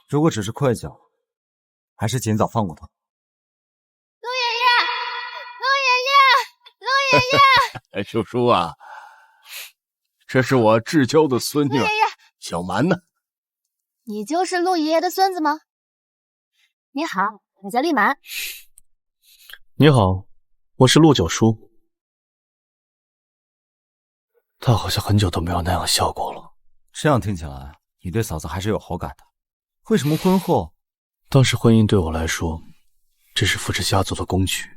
如果只是愧疚，还是尽早放过她。陆爷爷，九叔啊，这是我至交的孙女小蛮呢。你就是陆爷爷的孙子吗？你好，我叫丽蛮。你好，我是陆九叔。他好像很久都没有那样笑过了。这样听起来，你对嫂子还是有好感的。为什么婚后？当时婚姻对我来说，只是扶持家族的工具，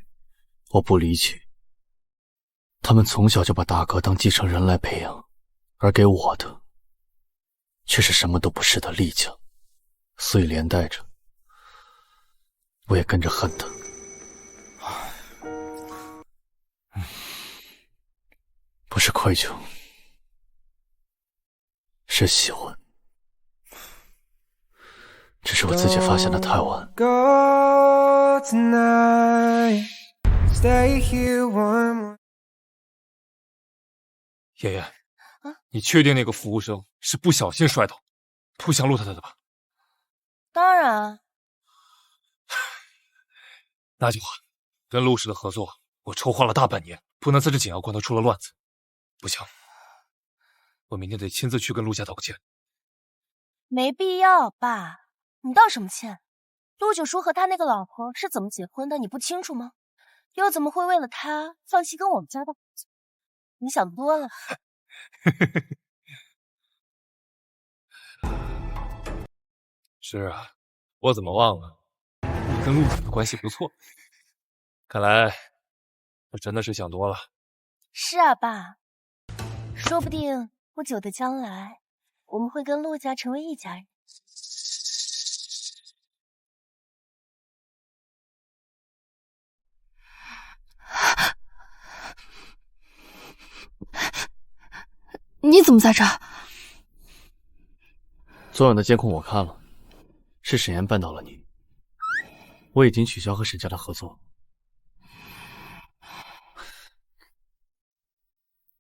我不理解。他们从小就把大哥当继承人来培养，而给我的，却是什么都不是的厉家，所以连带着，我也跟着恨他。不是愧疚，是喜欢，只是我自己发现的太晚。爷爷，你确定那个服务生是不小心摔倒，扑向陆太太的吧？当然。那句话，跟陆氏的合作，我筹划了大半年，不能在这紧要关头出了乱子。不行，我明天得亲自去跟陆家道个歉。没必要，爸，你道什么歉？陆九叔和他那个老婆是怎么结婚的，你不清楚吗？又怎么会为了他放弃跟我们家的合作？你想多了。是啊，我怎么忘了，你跟陆总的关系不错。看来我真的是想多了。是啊，爸，说不定不久的将来，我们会跟陆家成为一家人。你怎么在这儿？昨晚的监控我看了，是沈岩绊倒了你。我已经取消和沈家的合作。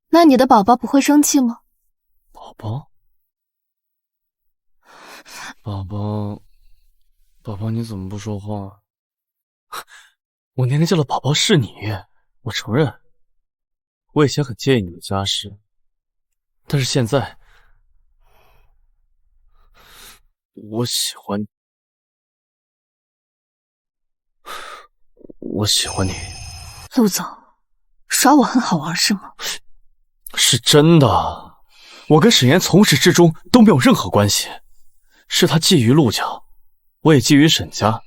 那你的宝宝不会生气吗？宝宝？宝宝宝宝，你怎么不说话？我年龄叫的宝宝是你，我承认。我以前很介意你的家世，但是现在，我喜欢你。我喜欢你。陆总，耍我很好玩是吗？是真的，我跟沈岩从始至终都没有任何关系，是他觊觎陆家，我也觊觎沈家。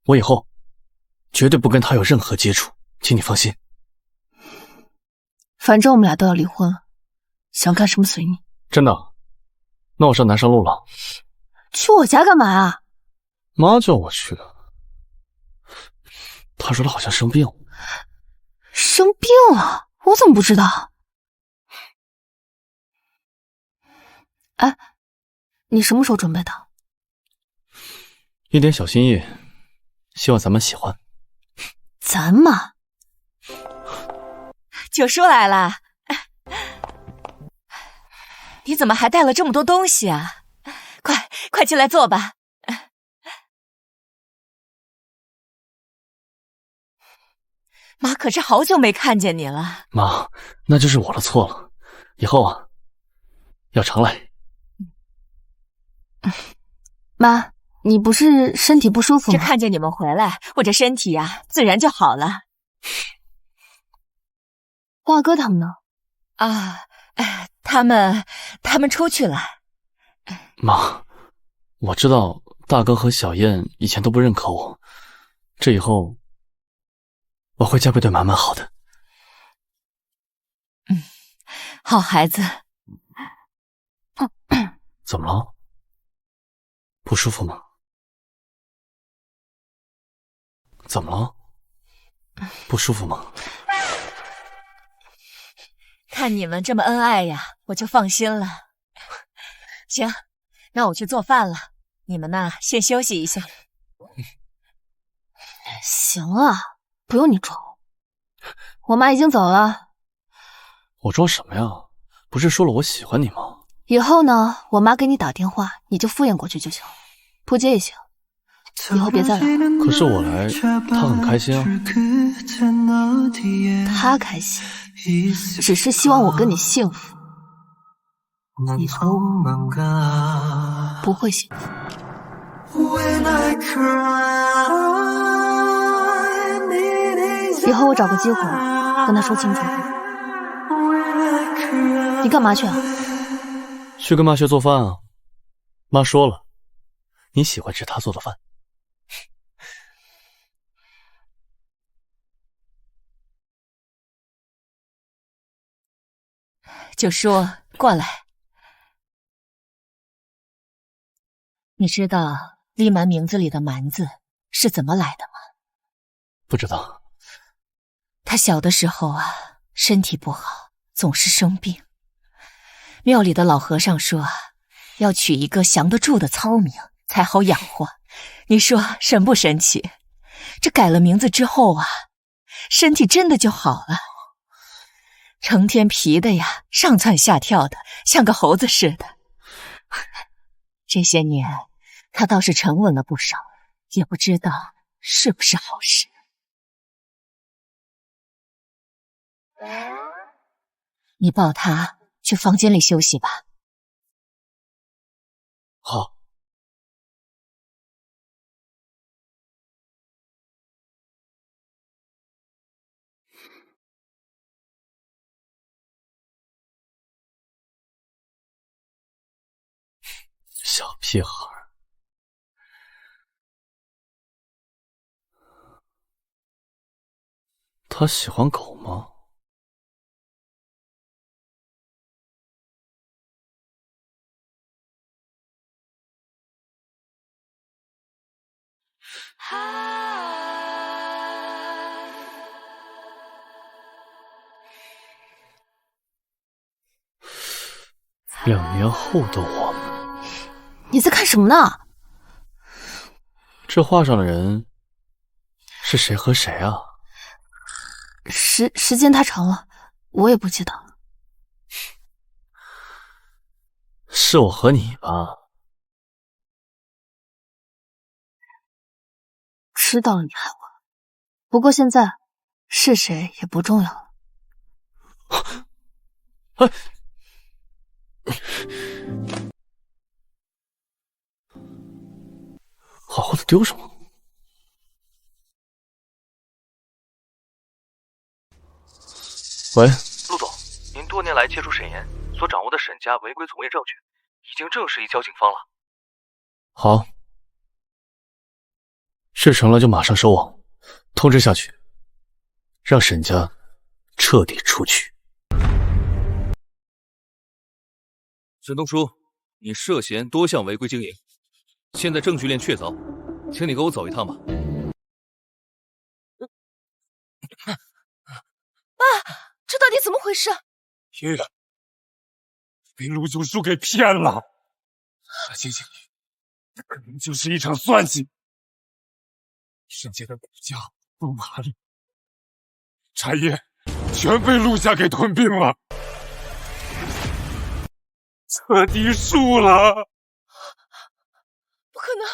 我以后绝对不跟他有任何接触，请你放心。反正我们俩都要离婚了，想干什么随你。真的？那我上南山路了。去我家干嘛啊？妈叫我去的。她说她好像生病了。生病了？我怎么不知道？哎，你什么时候准备的？一点小心意，希望咱们喜欢。咱们？九叔来了，你怎么还带了这么多东西啊？快进来坐吧。妈可是好久没看见你了。妈，那就是我的错了，以后啊，要常来。妈，你不是身体不舒服吗？这看见你们回来，我这身体呀，自然就好了。大哥他们呢？啊，他们出去了。妈，我知道大哥和小燕以前都不认可我，这以后我会加倍对满满好的。好孩子。怎么了？不舒服吗？怎么了？不舒服吗？看你们这么恩爱呀，我就放心了。行，那我去做饭了，你们呢先休息一下。行了，不用你装，我妈已经走了。我装什么呀？不是说了我喜欢你吗？以后呢，我妈给你打电话，你就敷衍过去就行，不接也行，以后别再来了。可是我来，她很开心啊。她开心，只是希望我跟你幸福。你和我不会幸福。以后我找个机会跟她说清楚。你干嘛去啊？去跟妈学做饭啊。妈说了，你喜欢吃她做的饭。九叔，过来。你知道厉蛮名字里的蛮字是怎么来的吗？不知道。他小的时候啊，身体不好，总是生病。庙里的老和尚说啊，要取一个降得住的糙名才好养活。你说神不神奇？这改了名字之后啊，身体真的就好了。成天皮的呀，上蹿下跳的，像个猴子似的。这些年他倒是沉稳了不少，也不知道是不是好事。你抱他去房间里休息吧。好。小屁孩儿，他喜欢狗吗？2年后的我们。你在看什么呢？这画上的人是谁和谁啊？时间太长了，我也不记得。是我和你吧？知道了你爱我，不过现在是谁也不重要了。哎，好好的丢什么？喂，陆总，您多年来接触沈岩所掌握的沈家违规从业证据，已经正式移交警方了。好，事成了就马上收网，通知下去，让沈家彻底出去。沈东叔，你涉嫌多项违规经营，现在证据链确凿，请你跟我走一趟吧。爸，这到底怎么回事？天啊，被陆九叔给骗了！这情形可能就是一场算计。沈家的股价崩盘了，产业全被陆家给吞并了，彻底输了。不可能，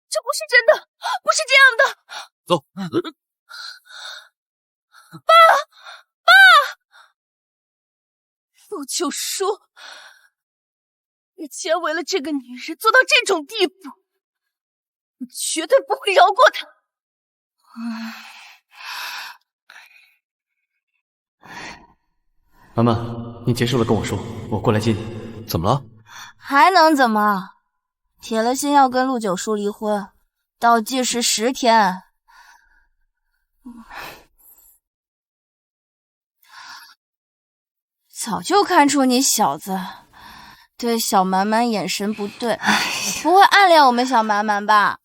这不是真的，不是这样的。走。爸，陆九叔，以前为了这个女人做到这种地步，我绝对不会饶过她。妈妈，你结束了跟我说，我过来接你。怎么了？还能怎么？铁了心要跟陆九叔离婚，倒计时10天。早就看出你小子对小蛮蛮眼神不对，不会暗恋我们小蛮蛮吧？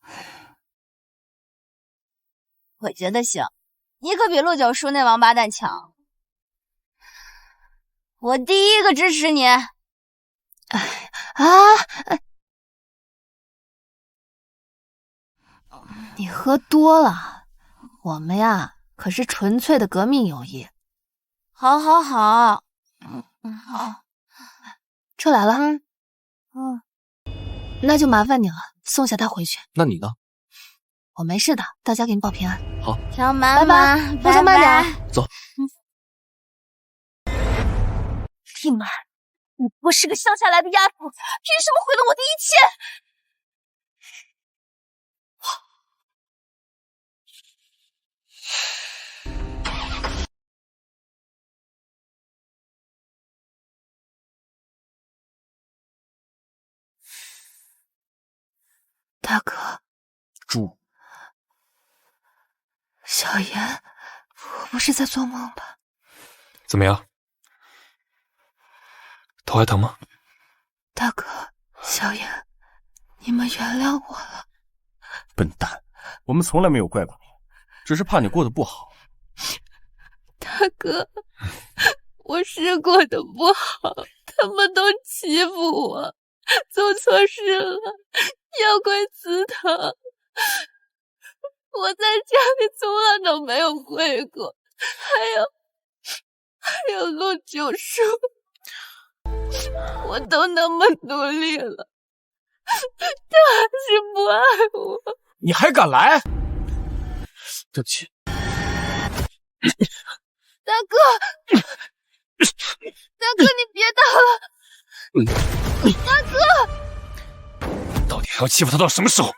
我觉得行，你可比陆九叔那王八蛋强。我第一个支持你。你喝多了，我们呀可是纯粹的革命友谊。好，好，车来了，那就麻烦你了，送下他回去。那你呢？我没事的，大家给你报平安。好，小蛮蛮，路上慢点。走。丽满，你不过是个乡下来的丫头，凭什么毁了我的一切？大哥，猪，小妍，我不是在做梦吧？怎么样？头还疼吗？大哥，小妍，你们原谅我了。笨蛋，我们从来没有怪过你，只是怕你过得不好。大哥，我是过得不好，他们都欺负我，做错事了要怪祠堂。我在家里从来都没有跪过，还有陆九叔，我都那么努力了，他还是不爱我。你还敢来？对不起，大哥，你别打了，大哥，到底还要欺负他到什么时候？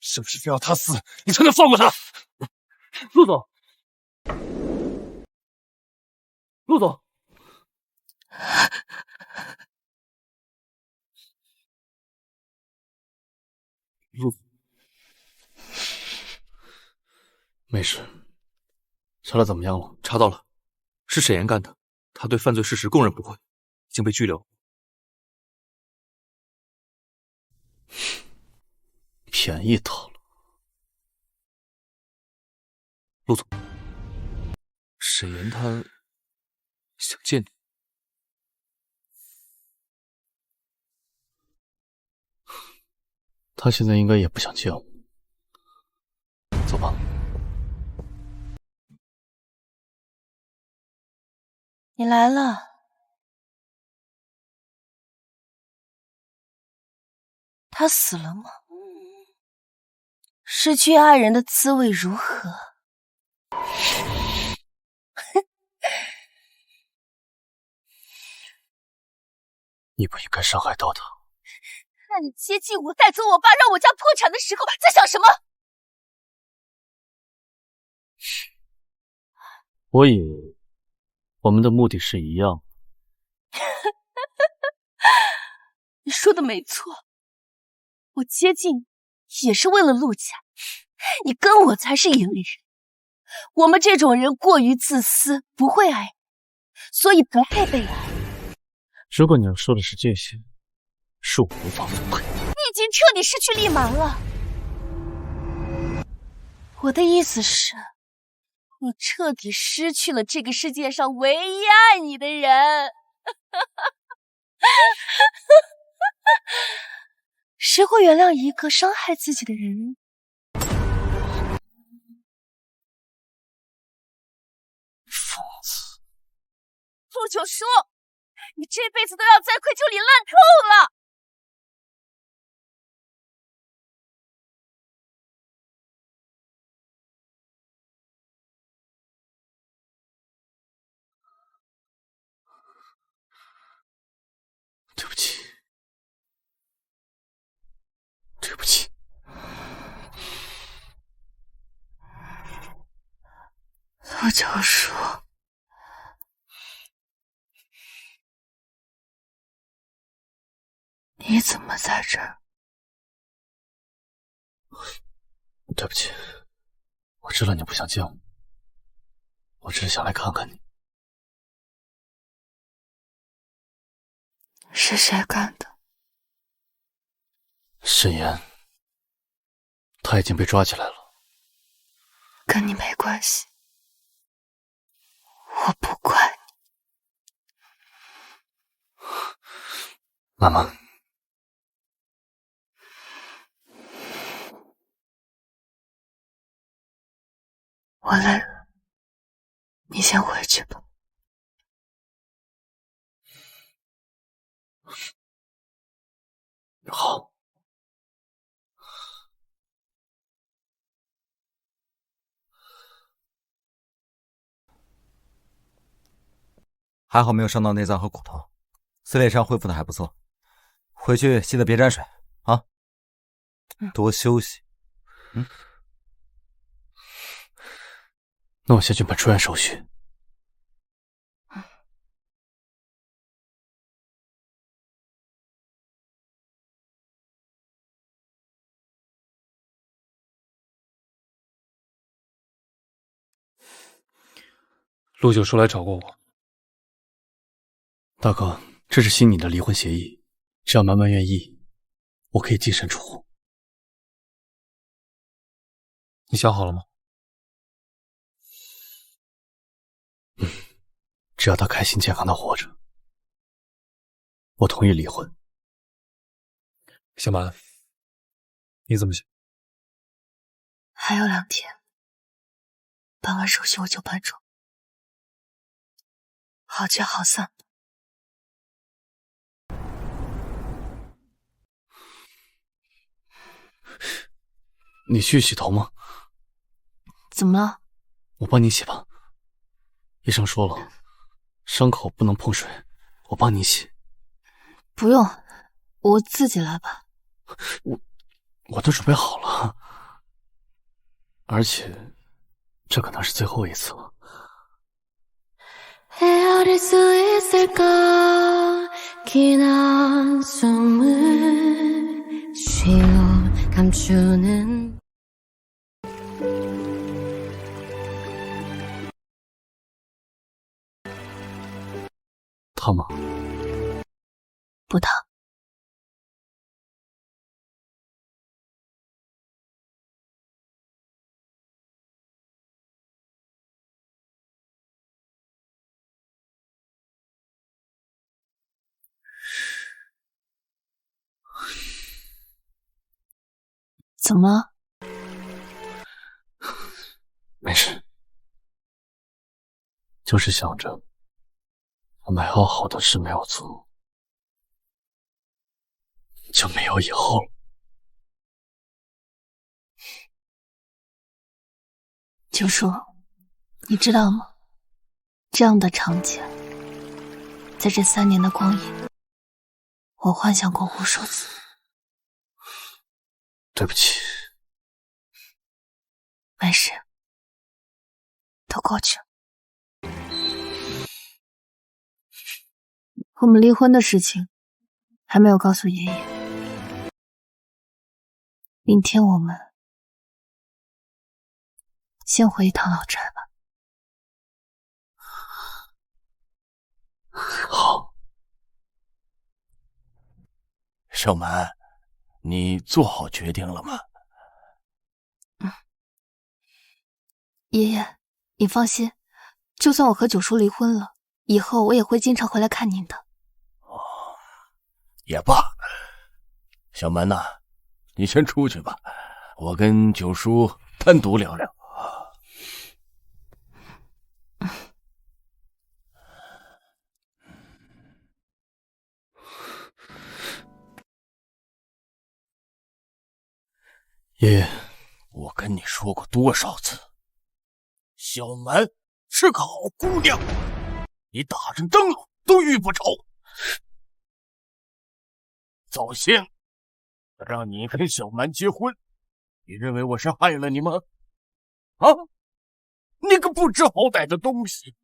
是不是非要他死，你才能放过他？陆总，陆总，陆，没事。查的怎么样了？查到了，是沈岩干的，他对犯罪事实供认不讳，已经被拘留。便宜他了。陆总，沈岩他想见你。他现在应该也不想见我。走吧。你来了。他死了吗？失去爱人的滋味如何？你不应该伤害到他。那你接近我、带走我爸、让我家破产的时候，在想什么？我以为我们的目的是一样。你说的没错，我接近也是为了陆家，你跟我才是一类人。我们这种人过于自私，不会爱人，所以不配被爱。如果你要说的是这些，是我无法奉陪。你已经彻底失去力芒了。我的意思是，你彻底失去了这个世界上唯一爱你的人。谁会原谅一个伤害自己的人？疯子！陆九叔，你这辈子都要在愧疚里烂透了！对不起，对不起。陆九叔，你怎么在这儿？对不起，我知道你不想见我，我只是想来看看你。是谁干的？沈岩，他已经被抓起来了。跟你没关系，我不怪你。妈妈，我累了，你先回去吧。好。还好没有伤到内脏和骨头，撕裂伤恢复的还不错。回去记得别沾水啊，多休息。那我先去办出院手续。陆九叔来找过我。大哥，这是新拟的离婚协议，只要满满愿意，我可以净身出户。你想好了吗？只要他开心健康的活着，我同意离婚。小满，你怎么想？还有2天，办完手续我就搬走，好聚好散。你去洗头吗？怎么了？我帮你洗吧。医生说了，伤口不能碰水，我帮你洗。不用，我自己来吧。我都准备好了，而且这可能是最后一次了。 헤아릴 수 있을까 긴 한숨을 쉬어 감추는 烫吗？不烫。怎么了？没事，就是想着我们要好的事没有做，就没有以后了。九叔，你知道吗？这样的场景，在这3年的光阴，我幻想过无数次。对不起。没事，都过去了。我们离婚的事情还没有告诉爷爷。明天我们先回一趟老宅吧。好。小蛮，你做好决定了吗？爷爷，你放心，就算我和九叔离婚了，以后我也会经常回来看您的。哦，也罢。小蛮呐，你先出去吧，我跟九叔单独聊聊。爷爷，我跟你说过多少次，小蛮是个好姑娘，你打着灯笼都遇不着。早先让你跟小蛮结婚，你认为我是害了你吗？啊，你个不知好歹的东西！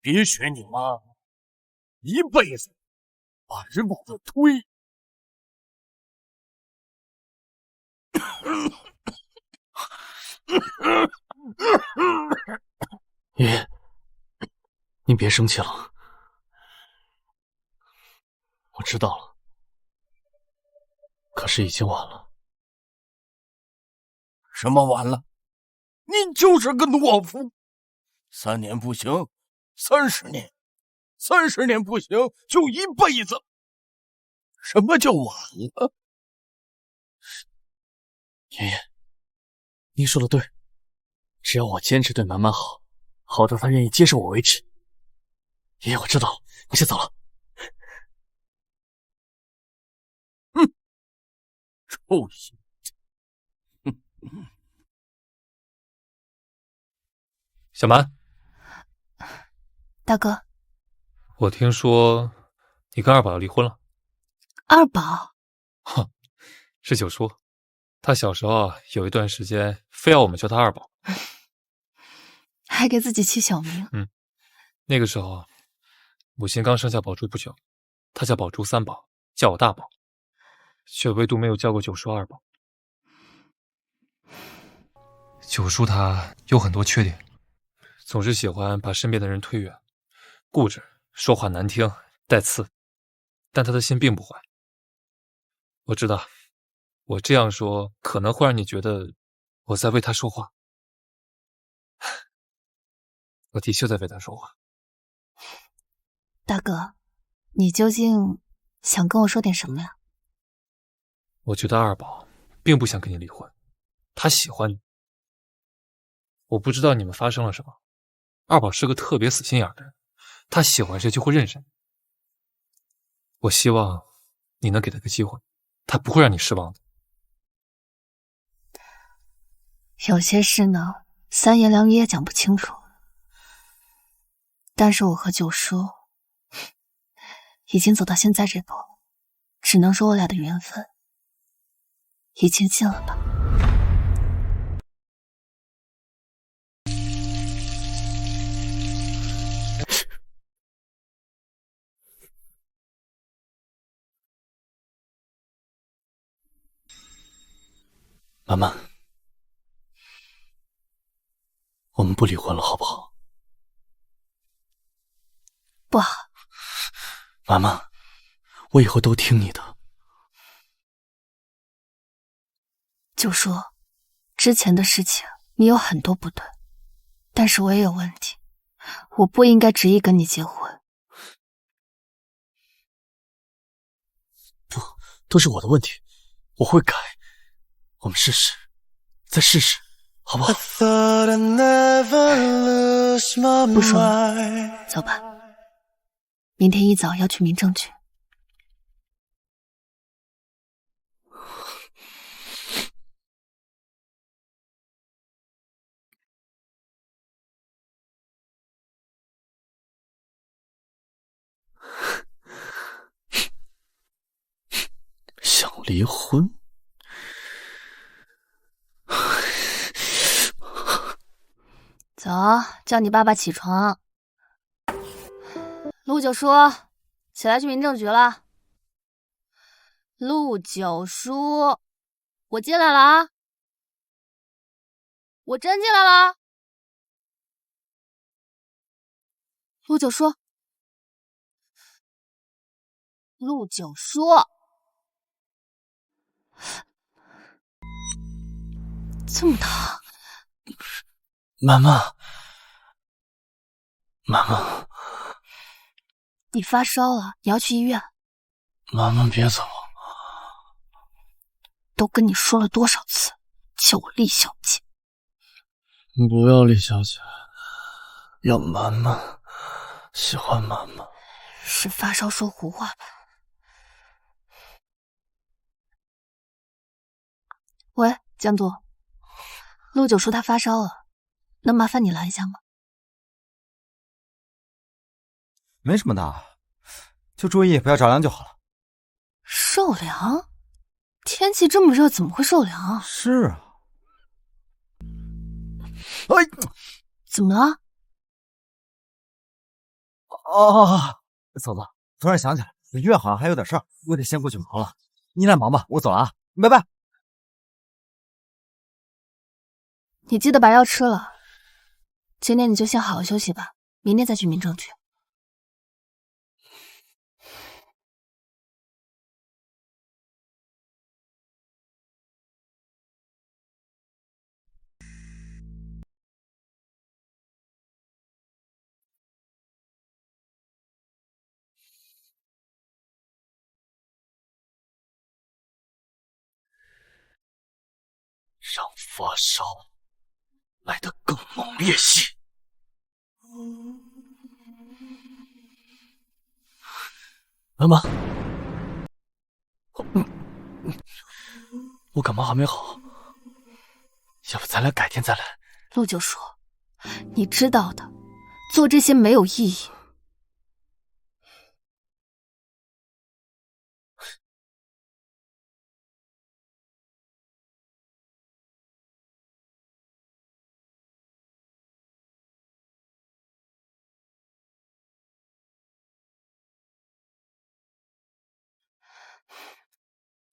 别学你妈，一辈子把人往这推。爷爷，您别生气了，我知道了，可是已经晚了。什么晚了？你就是个懦夫！3年不行，30年，30年不行就一辈子。什么叫晚了？爷爷，您说的对，只要我坚持对满满好，好到他愿意接受我为止。爷爷，我知道了，我先走了。臭小子！小蛮，大哥，我听说你跟二宝要离婚了。二宝？哼，是九叔，他小时候有一段时间非要我们叫他二宝，还给自己起小名。那个时候母亲刚生下宝珠不久，他叫宝珠三宝，叫我大宝，却唯独没有叫过九叔二宝。九叔他有很多缺点，总是喜欢把身边的人推远，固执，说话难听，带刺，但他的心并不坏。我知道，我这样说可能会让你觉得我在为他说话，我的确在为他说话。大哥，你究竟想跟我说点什么呀？我觉得二宝并不想跟你离婚，他喜欢你。我不知道你们发生了什么，二宝是个特别死心眼的人，他喜欢谁就会认谁。我希望你能给他个机会，他不会让你失望的。有些事呢，3言2语也讲不清楚。但是我和九叔已经走到现在这步，只能说我俩的缘分已经尽了吧。满满，我们不离婚了，好不好？不好。满满，我以后都听你的。九叔，之前的事情你有很多不对，但是我也有问题，我不应该执意跟你结婚。不，都是我的问题，我会改。我们试试，再试试，好不好？不说了，走吧。明天一早要去民政局。离婚？走，叫你爸爸起床。陆九叔，起来去民政局了。陆九叔，我进来了啊！我真进来了。陆九叔，陆九叔，这么烫。妈妈，妈妈，你发烧了，你要去医院。妈妈别走。都跟你说了多少次，叫我厉小姐。不要厉小姐，要妈妈，喜欢妈妈。是发烧说胡话吧？喂，江督，陆九叔他发烧了，能麻烦你来一下吗？没什么的，就注意不要着凉就好了。受凉？天气这么热，怎么会受凉啊？是啊。哎，怎么了？嫂子，突然想起来，医院好像还有点事儿，我得先过去忙了。你俩忙吧，我走了啊，拜拜。你记得把药吃了。今天你就先好好休息吧，明天再去民政局。让发烧来得更猛烈些。妈妈，我感冒还没好，要不咱俩改天再来？陆九叔，你知道的，做这些没有意义。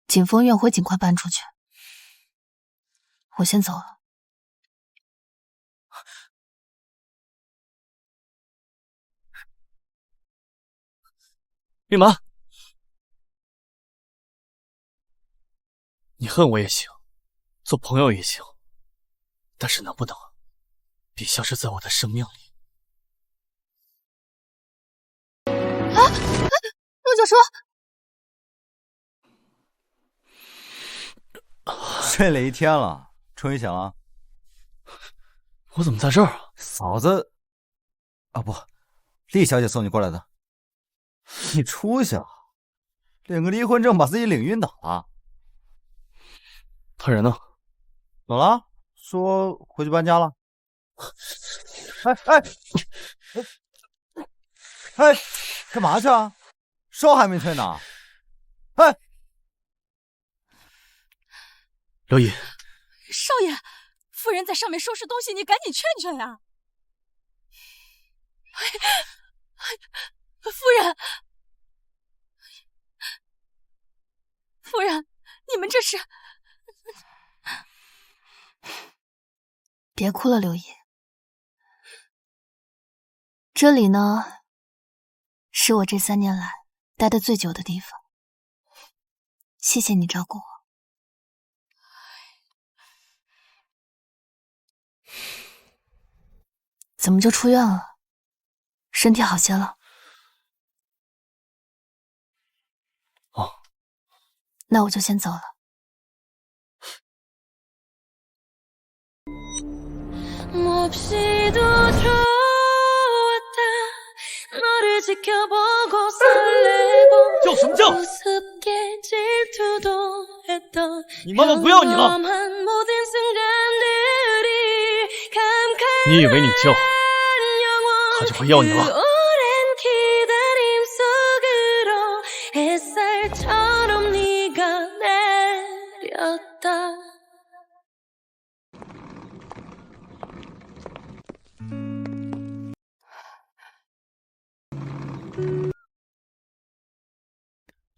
锦丰院会尽快搬出去。我先走了。玉麻，你恨我也行，做朋友也行，但是能不能别消失在我的生命里？陆九叔，睡了一天了，终于醒了。我怎么在这儿啊？嫂子，啊不，厉小姐送你过来的。你出息啊！领个离婚证把自己领晕倒了。他人呢？走了，说回去搬家了。哎，干嘛去啊？烧还没退呢。哎，刘姨，少爷，夫人在上面收拾东西，你赶紧劝劝呀。夫人，你们这是……别哭了，刘姨。这里呢，是我这3年来待的最久的地方。谢谢你照顾我。怎么就出院了？身体好些了？哦，那我就先走了。叫什么叫？你妈妈不要你了！你以为你叫，她就会要你了？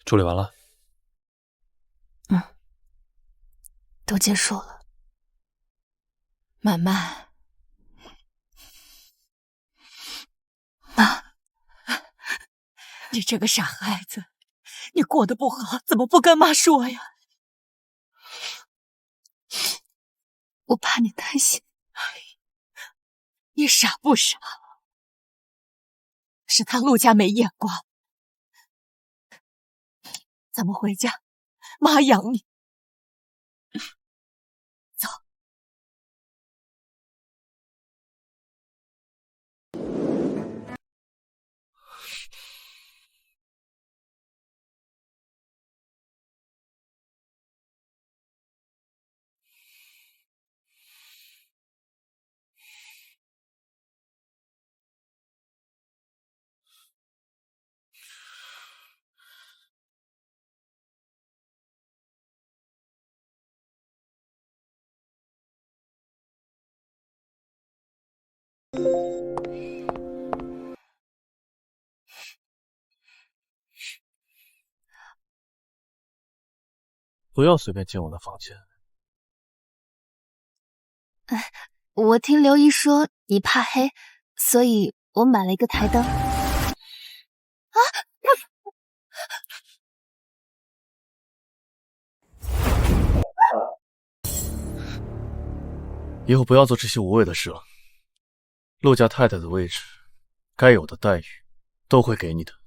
处理完了。都结束了。曼曼，妈，你这个傻孩子，你过得不好，怎么不跟妈说呀？我怕你担心。你傻不傻？是他陆家没眼光。咱们回家，妈养你。走。不要随便进我的房间。我听刘姨说你怕黑，所以我买了一个台灯。以后不要做这些无谓的事了。陆家太太的位置，该有的待遇都会给你的。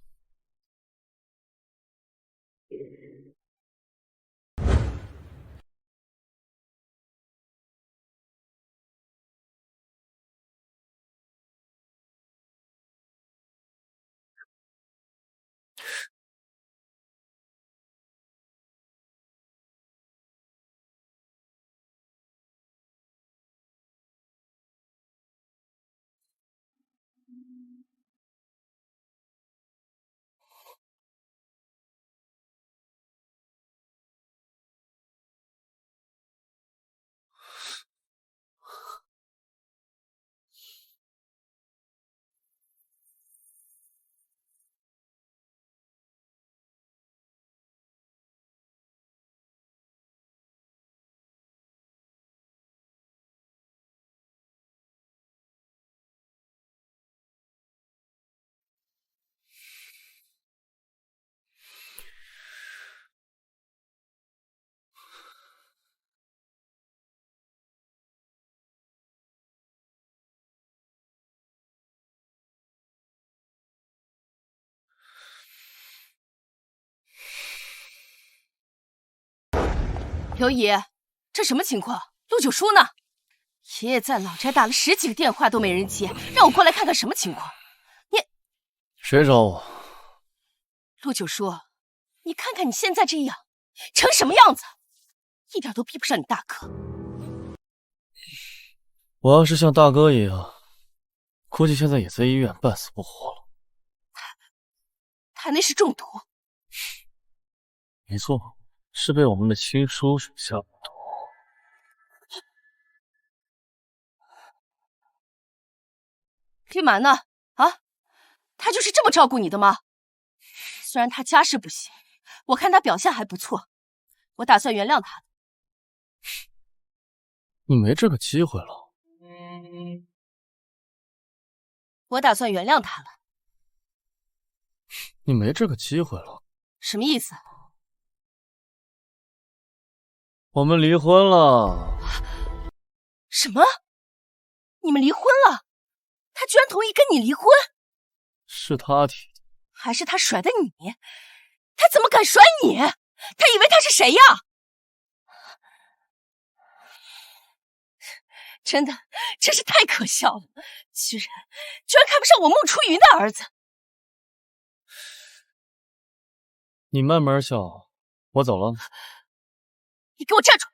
刘姨，这什么情况？陆九叔呢？爷爷在老宅打了10几个电话都没人接，让我过来看看什么情况。你谁找我？陆九叔，你看看你现在这样，成什么样子？一点都比不上你大哥。我要是像大哥一样，估计现在也在医院半死不活了。他那是中毒。没错，是被我们的亲叔叔下的毒。干嘛呢？啊，他就是这么照顾你的吗？虽然他家世不行，我看他表现还不错，我打算原谅他的。你没这个机会了。我打算原谅他了。你没这个机会了。什么意思？我们离婚了。什么？你们离婚了？他居然同意跟你离婚？是他提的。还是他甩的你？他怎么敢甩你？他以为他是谁呀？真的是太可笑了，居然看不上我孟初云的儿子。你慢慢笑，我走了。你给我站住！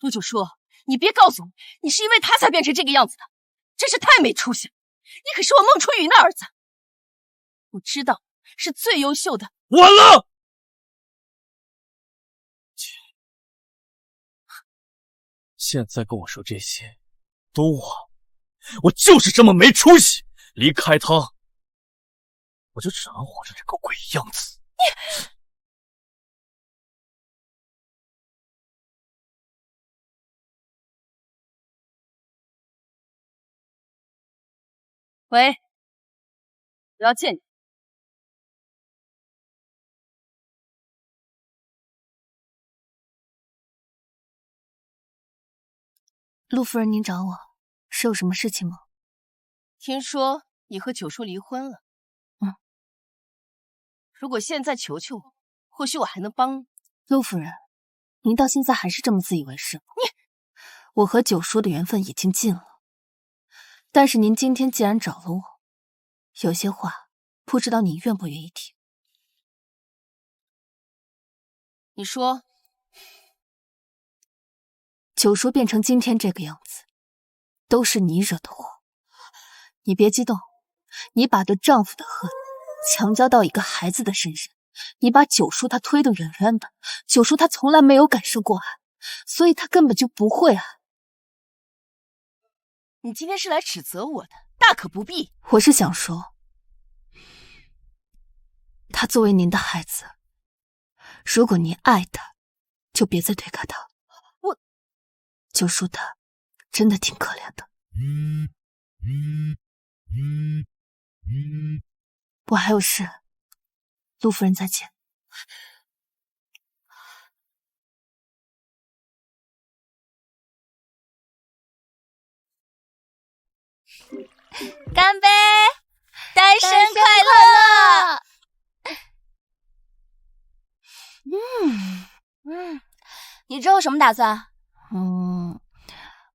陆九叔，你别告诉我你是因为他才变成这个样子的，真是太没出息了！你可是我孟初云的儿子，我知道是最优秀的。完了！现在跟我说这些都晚，我就是这么没出息，离开他，我就只能活成这个鬼样子。喂，我要见你。陆夫人，您找我是有什么事情吗？听说你和九叔离婚了。如果现在求求我，或许我还能帮你。陆夫人，您到现在还是这么自以为是吗？我和九叔的缘分已经尽了，但是您今天既然找了我，有些话不知道你愿不愿意听。你说。九叔变成今天这个样子，都是你惹的祸。你别激动，你把对丈夫的恨强加到一个孩子的身上，你把九叔他推得远远的。九叔他从来没有感受过爱，所以他根本就不会爱。你今天是来指责我的，大可不必。我是想说，他作为您的孩子，如果您爱他，就别再推开他。九叔他真的挺可怜的。我还有事，陆夫人再见。干杯！单身快乐！你之后什么打算？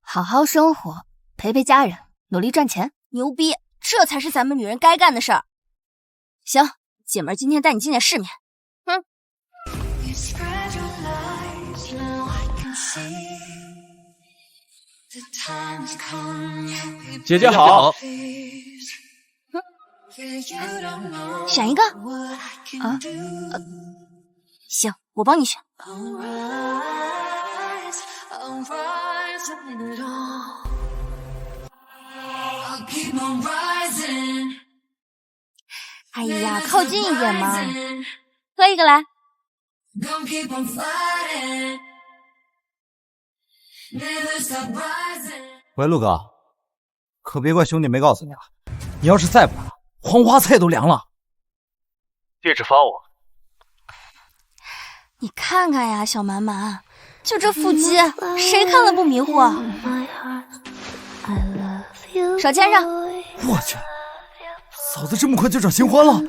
好好生活，陪陪家人，努力赚钱。牛逼，这才是咱们女人该干的事儿。行，姐们儿今天带你见见世面。姐姐好。选一个。行，我帮你选。哎呀，靠近一点嘛，喝一个来。喂，陆哥，可别怪兄弟没告诉你啊！你要是再不打，黄花菜都凉了。地址发我。你看看呀，小蛮蛮，就这腹肌，谁看了不迷糊啊？手牵上。我去，嫂子这么快就找新欢了？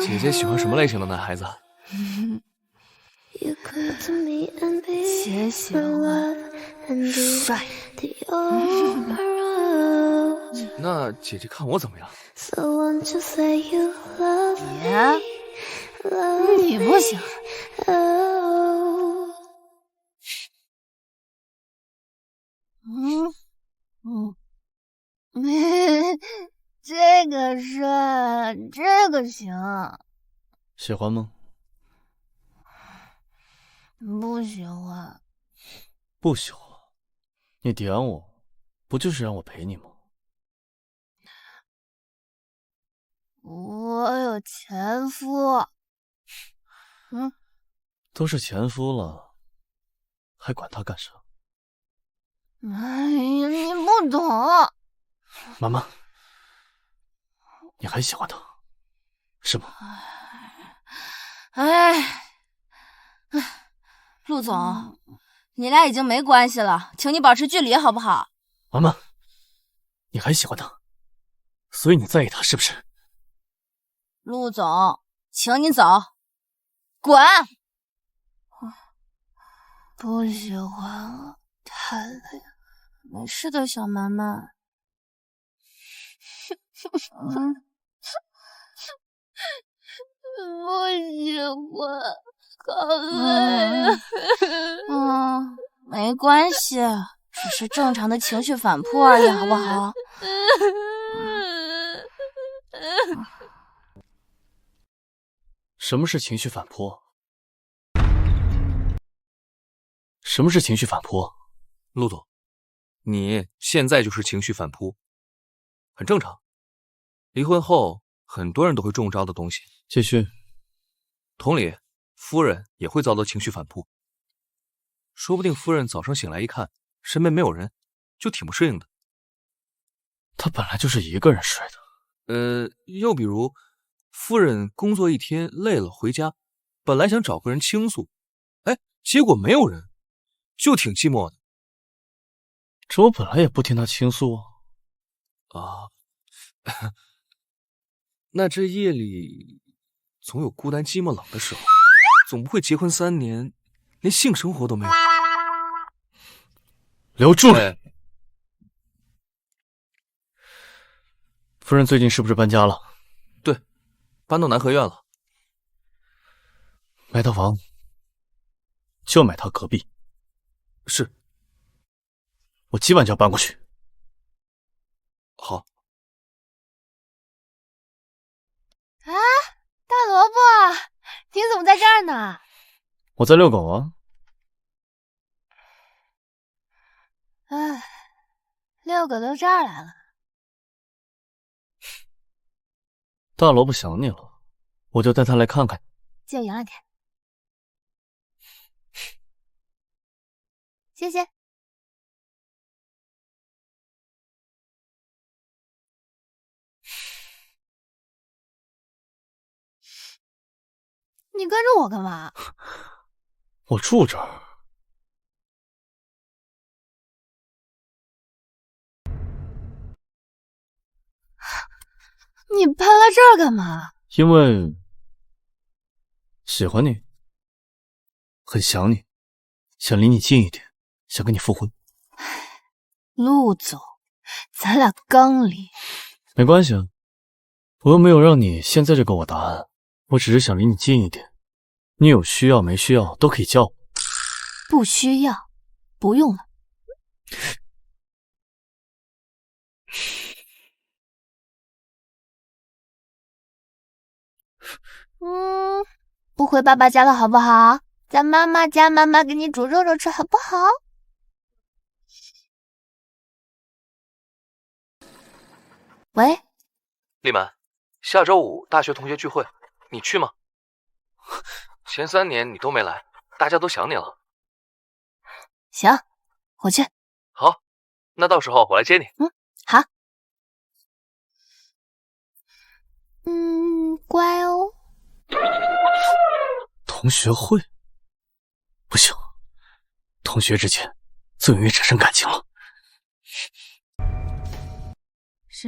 姐姐喜欢什么类型的男孩子？姐喜欢帅。那姐姐看我怎么样？你不行。这个是，这个行。喜欢吗？不喜欢。不喜欢？你点我，不就是让我陪你吗？我有前夫。都是前夫了，还管他干啥？哎呀，你不懂。妈妈，你还喜欢他，是吗？陆总，你俩已经没关系了，请你保持距离好不好？妈妈，你还喜欢他，所以你在意他是不是？陆总，请你走，滚！不喜欢了，太累了。没事的，小蛮蛮。不喜欢，好累。没关系，只是正常的情绪反扑而已，好不好？什么是情绪反扑？什么是情绪反扑？陆总，你现在就是情绪反扑，很正常。离婚后，很多人都会中招的东西。继续。同理，夫人也会遭到情绪反扑。说不定夫人早上醒来一看，身边没有人，就挺不适应的。她本来就是一个人睡的。又比如，夫人工作一天累了回家，本来想找个人倾诉，哎，结果没有人，就挺寂寞的。这我本来也不听她倾诉啊。那这夜里总有孤单寂寞冷的时候，总不会结婚3年连性生活都没有。留住了。夫人最近是不是搬家了？对，搬到南河苑了。买套房就买它隔壁。是。我今晚就要搬过去。好。啊，大萝卜，你怎么在这儿呢？我在遛狗啊。哎，遛狗到这儿来了。大萝卜想你了，我就带它来看看。借我养2天。谢谢。你跟着我干嘛？我住这儿。你搬来这儿干嘛？因为喜欢你，很想你，想离你近一点，想跟你复婚。陆总，咱俩刚离。没关系啊，我又没有让你现在就给我答案，我只是想离你近一点。你有需要没需要都可以叫我。不需要，不用了。不回爸爸家了好不好？在妈妈家，妈妈给你煮肉肉吃好不好？喂，丽满，下周5大学同学聚会，你去吗？前3年你都没来，大家都想你了。行，我去。好，那到时候我来接你。好。乖哦。同学会？不行，同学之间最容易产生感情了。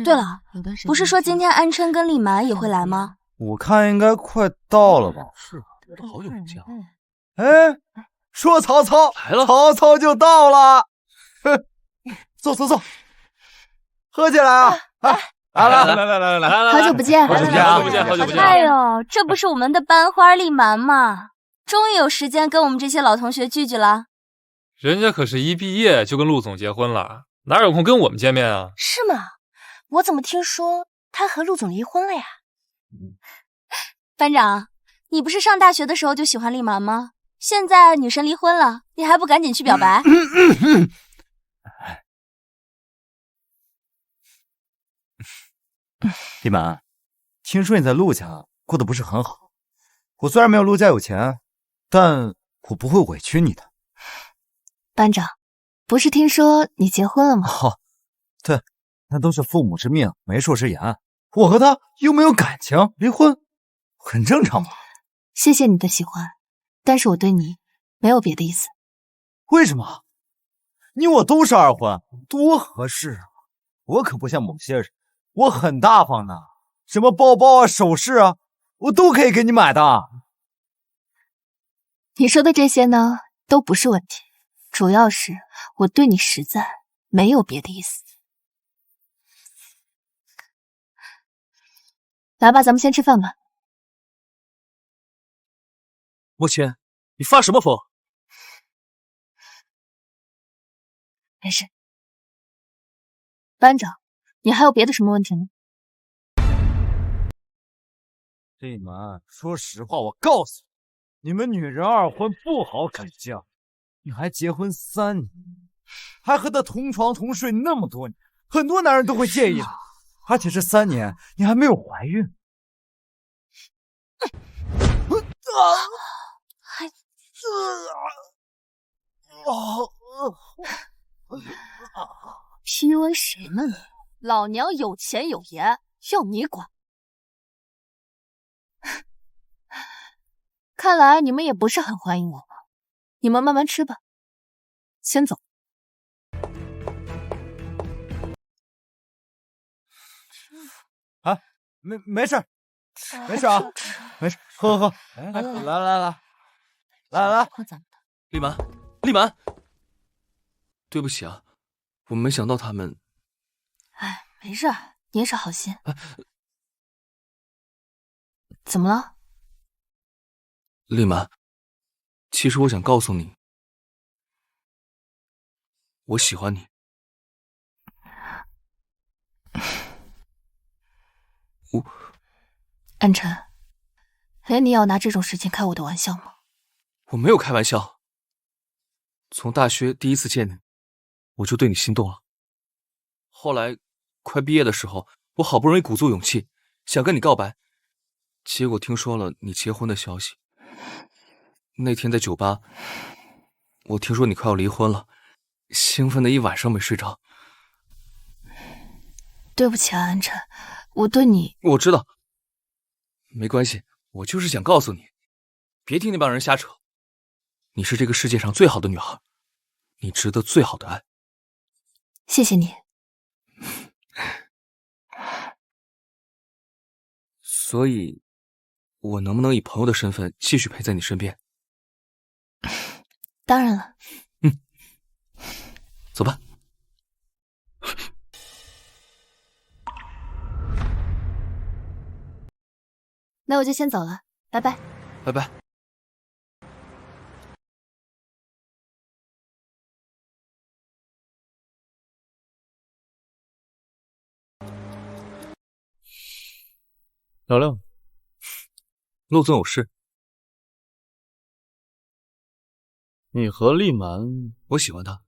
对了，不是说今天安琛跟丽满也会来吗？我看应该快到了吧。是啊，都好久没见了。哎，说曹操来了，曹操就到了。坐，喝起来啊！来，好久不见，好久不见。哎呦，这不是我们的班花丽满吗？终于有时间跟我们这些老同学聚聚了。人家可是一毕业就跟陆总结婚了，哪有空跟我们见面啊？是吗？我怎么听说他和陆总离婚了呀？班长，你不是上大学的时候就喜欢丽满吗？现在女神离婚了，你还不赶紧去表白？丽满，听说你在陆家过得不是很好。我虽然没有陆家有钱，但我不会委屈你的。班长，不是听说你结婚了吗？哦，对，那都是父母之命，媒妁之言。我和他又没有感情，离婚很正常嘛。谢谢你的喜欢，但是我对你没有别的意思。为什么？你我都是二婚，多合适啊！我可不像某些人，我很大方的，什么包包啊、首饰啊，我都可以给你买的。你说的这些呢，都不是问题，主要是我对你实在没有别的意思。来吧，咱们先吃饭吧。莫谦，你发什么疯？没事。班长，你还有别的什么问题吗？丽满，说实话，我告诉你，你们女人二婚不好改嫁，你还结婚3年，还和他同床同睡那么多年，很多男人都会介意的。而且这3年你还没有怀孕。PUA 谁呢你？老娘有钱有颜，要你管？看来你们也不是很欢迎我吧？你们慢慢吃吧，先走。啊，没事，没事啊，没事，喝，来，丽满，对不起啊，我没想到他们。哎，没事，你也是好心。怎么了？丽满，其实我想告诉你，我喜欢你。安晨，连你也要拿这种事情开我的玩笑吗？我没有开玩笑。从大学第一次见你，我就对你心动了。后来快毕业的时候，我好不容易鼓足勇气想跟你告白，结果听说了你结婚的消息。那天在酒吧，我听说你快要离婚了，兴奋的一晚上没睡着。对不起啊，安晨，我对你……我知道，没关系，我就是想告诉你，别听那帮人瞎扯。你是这个世界上最好的女孩，你值得最好的爱。谢谢你。所以，我能不能以朋友的身份继续陪在你身边？当然了。走吧。那我就先走了，拜拜。拜拜。聊聊。陆总有事。你和丽蛮，我喜欢她。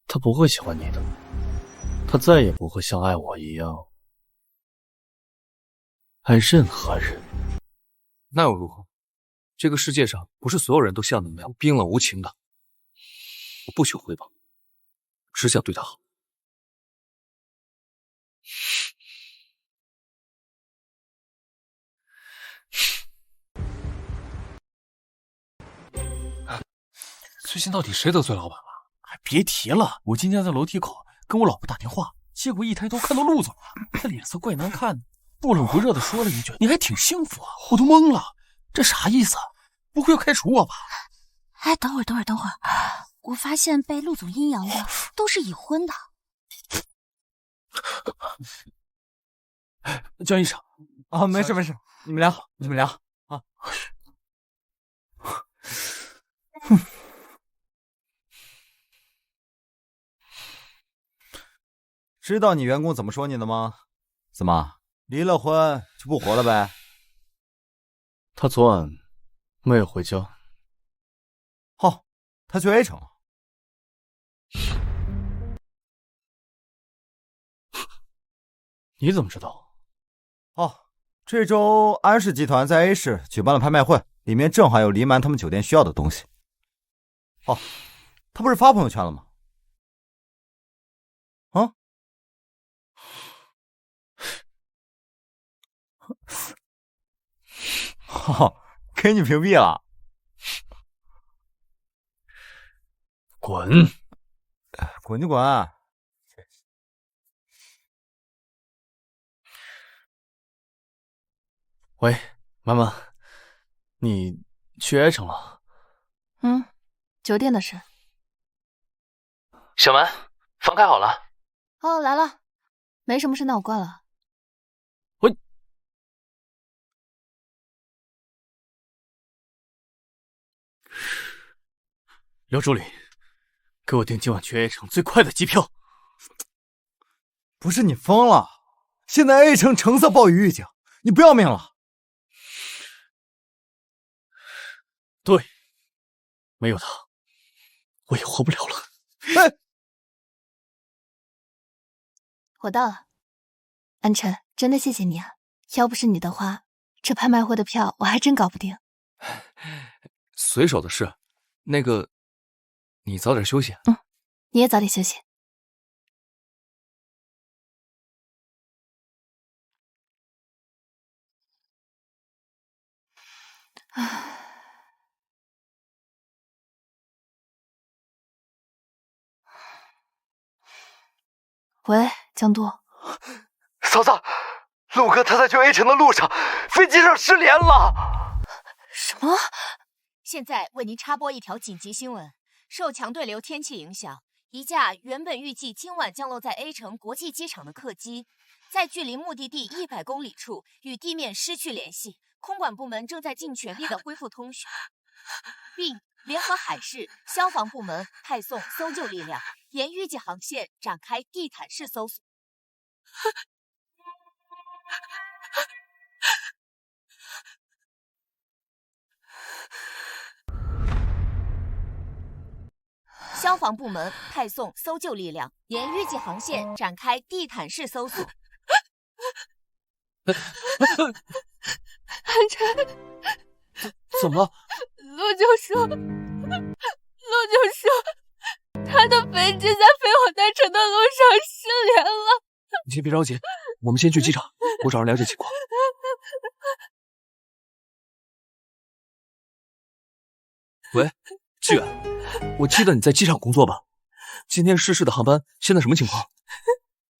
他不会喜欢你的，他再也不会像爱我一样爱任何人。那又如何？这个世界上不是所有人都像你那样冰冷无情的。我不求回报，只想对他好。最近到底谁得罪老板了？别提了，我今天在楼梯口跟我老婆打电话，结果一抬头看到陆总了，他脸色怪难看的，不冷不热的说了一句：“你还挺幸福啊！”我都懵了，这啥意思？不会要开除我吧？哎，等会儿，我发现被陆总阴阳的都是已婚的。江医生啊，没事，你们聊啊。知道你员工怎么说你的吗？怎么离了婚就不活了呗？他昨晚没有回家。哦，他去 A 城了。你怎么知道？哦，这周安氏集团在 A 市举办了拍卖会，里面正好有黎蛮他们酒店需要的东西。哦，他不是发朋友圈了吗？啊？哦，给你屏蔽了。滚！滚就滚。喂，妈妈，你去 A 城了？酒店的事。小蛮，房开好了。哦，来了。没什么事，那我挂了。喂，刘助理，给我订今晚去 A 城最快的机票。不是你疯了？现在 A 城橙色暴雨预警，你不要命了？对，没有他，我也活不了了。哎，我到了，安晨，真的谢谢你啊！要不是你的话，这拍卖会的票我还真搞不定。随手的事，那个，你早点休息。你也早点休息。喂，江都，嫂子，陆哥他在去 A 城的路上，飞机上失联了。什么？现在为您插播一条紧急新闻：受强对流天气影响，一架原本预计今晚降落在 A 城国际机场的客机，在距离目的地100公里处与地面失去联系。空管部门正在尽全力的恢复通讯，并联合海事、消防部门派送搜救力量，沿预计航线展开地毯式搜索。消防部门派送搜救力量，沿预计航线展开地毯式搜索。安晨，怎么了？陆就说，他的飞机在飞往大城的路上失联了。你先别着急，我们先去机场，我找人了解情况。喂，志远，我记得你在机场工作吧？今天失事的航班现在什么情况？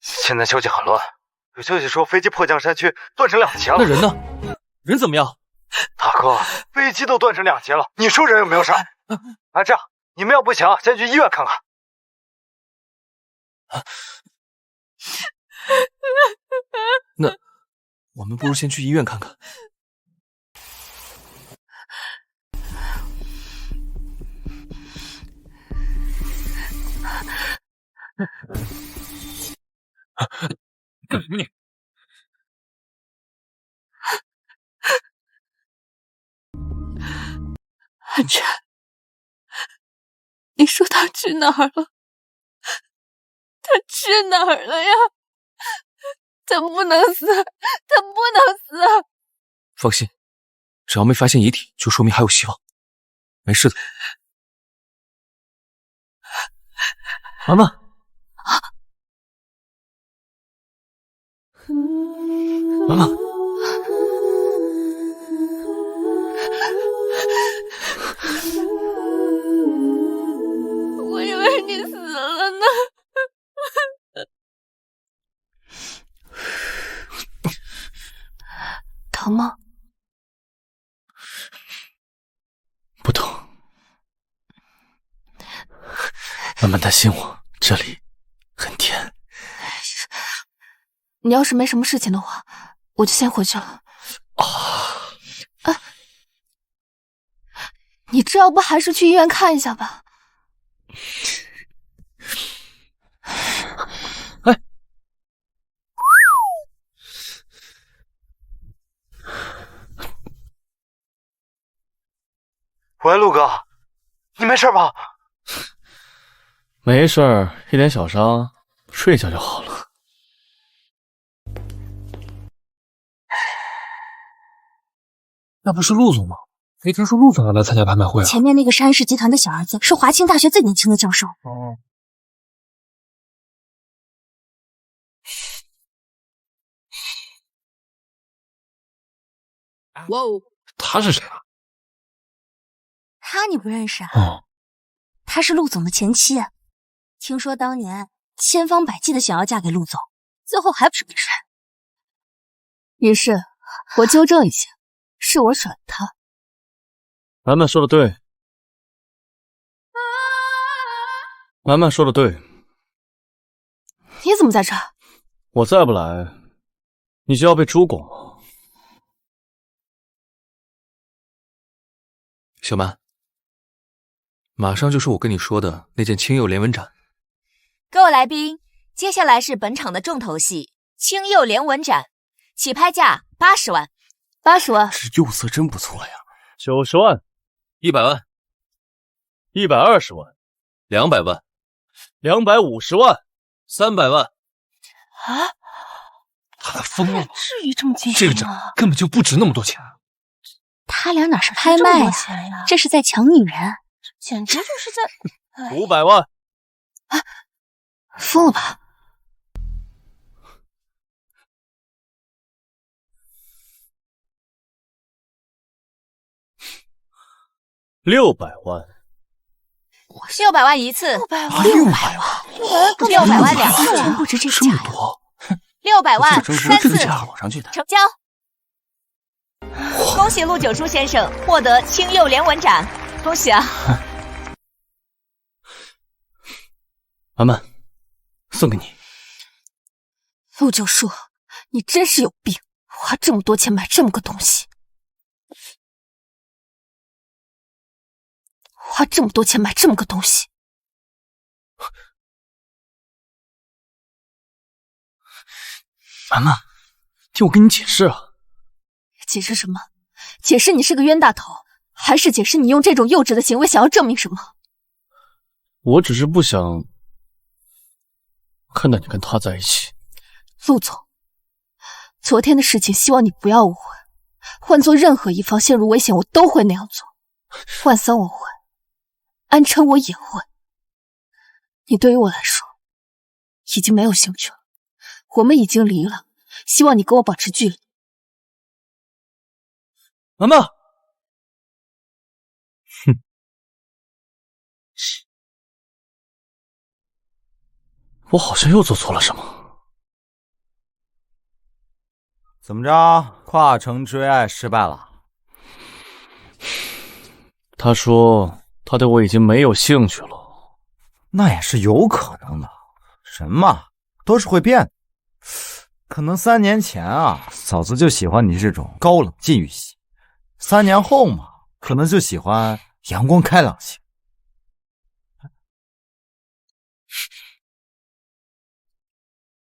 现在消息很乱，有消息说飞机迫降山区断成2节了。那人呢？人怎么样？大哥，飞机都断成2节了，你说人有没有事？啊，这样，你们要不行，先去医院看看。那我们不如先去医院看看。你安晨，你说他去哪儿了？他去哪儿了呀？他不能死，他不能死！放心，只要没发现遗体，就说明还有希望，没事的。妈妈，妈妈。我以为你死了呢。疼吗？不疼。慢慢担心我，这里很甜。你要是没什么事情的话，我就先回去了。你这要不还是去医院看一下吧？喂，陆哥，你没事吧？没事儿，一点小伤，睡一觉就好了。那不是陆总吗？没听说陆总要来参加拍卖会啊？前面那个是安氏集团的小儿子，是华清大学最年轻的教授。哦。哇哦，他是谁啊？他你不认识啊？哦，她是陆总的前妻，听说当年千方百计的想要嫁给陆总，最后还不是被甩。于是，我纠正一下，是我甩了他。满满说的对，满满说的对。你怎么在这儿？我再不来，你就要被猪拱了。小曼，马上就是我跟你说的那件青釉连纹展。各位来宾，接下来是本场的重头戏——青釉连纹展，起拍价80万。80万，这釉色真不错呀。90万， 100万，120万，200万，250万，300万。啊！他疯了吗？至于这么惊这个账根本就不值那么多钱。他俩哪是拍卖呀？这是在抢女人，简直就是在500万。疯了吧？600万，600万一次，600万，600万，600万两次，真不值这个这么价呀多， 600万3次，往上去的。成交。恭喜陆九书先生获得青釉连纹斩，恭喜啊！满满，送给你。陆九叔，你真是有病，花这么多钱买这么个东西，花这么多钱买这么个东西。满满，听我跟你解释啊。解释什么？解释你是个冤大头，还是解释你用这种幼稚的行为想要证明什么？我只是不想看到你跟他在一起。陆总，昨天的事情希望你不要误会，换做任何一方陷入危险，我都会那样做。万三我会，安琛我也会。你对于我来说已经没有兴趣了，我们已经离了，希望你跟我保持距离。满满，哼，我好像又做错了什么。怎么着？跨城追爱失败了？他说他对我已经没有兴趣了。那也是有可能的，人嘛都是会变的。可能3年前啊，嫂子就喜欢你这种高冷禁欲系；3年后嘛，可能就喜欢阳光开朗型。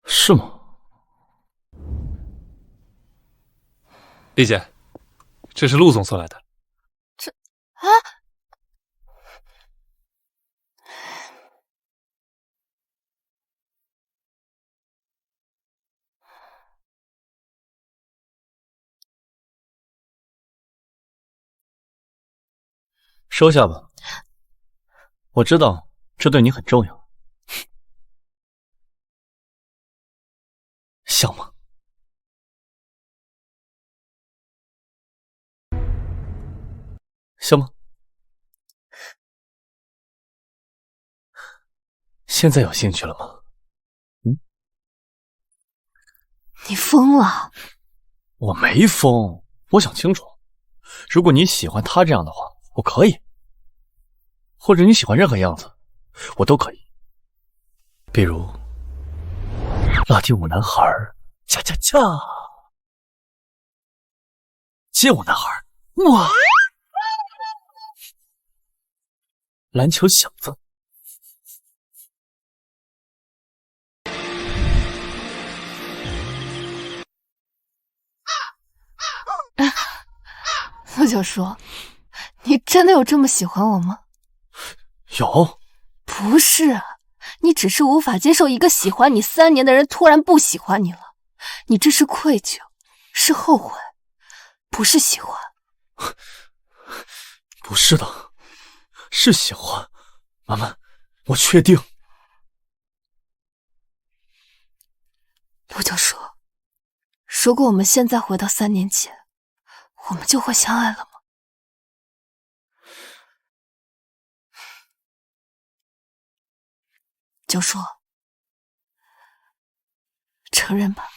是吗？丽姐，这是陆总送来的。收下吧，我知道这对你很重要。像吗？像吗？现在有兴趣了吗？你疯了？我没疯，我想清楚，如果你喜欢他这样的话，我可以。或者你喜欢任何样子，我都可以。比如拉丁舞男孩，恰恰恰；街舞男孩，哇；篮球小子。陆九叔，你真的有这么喜欢我吗？有。不是，你只是无法接受一个喜欢你3年的人突然不喜欢你了，你这是愧疚，是后悔，不是喜欢。不是的，是喜欢。满满，我确定。陆九叔，如果我们现在回到3年前，我们就会相爱了吗？九叔，承认吧，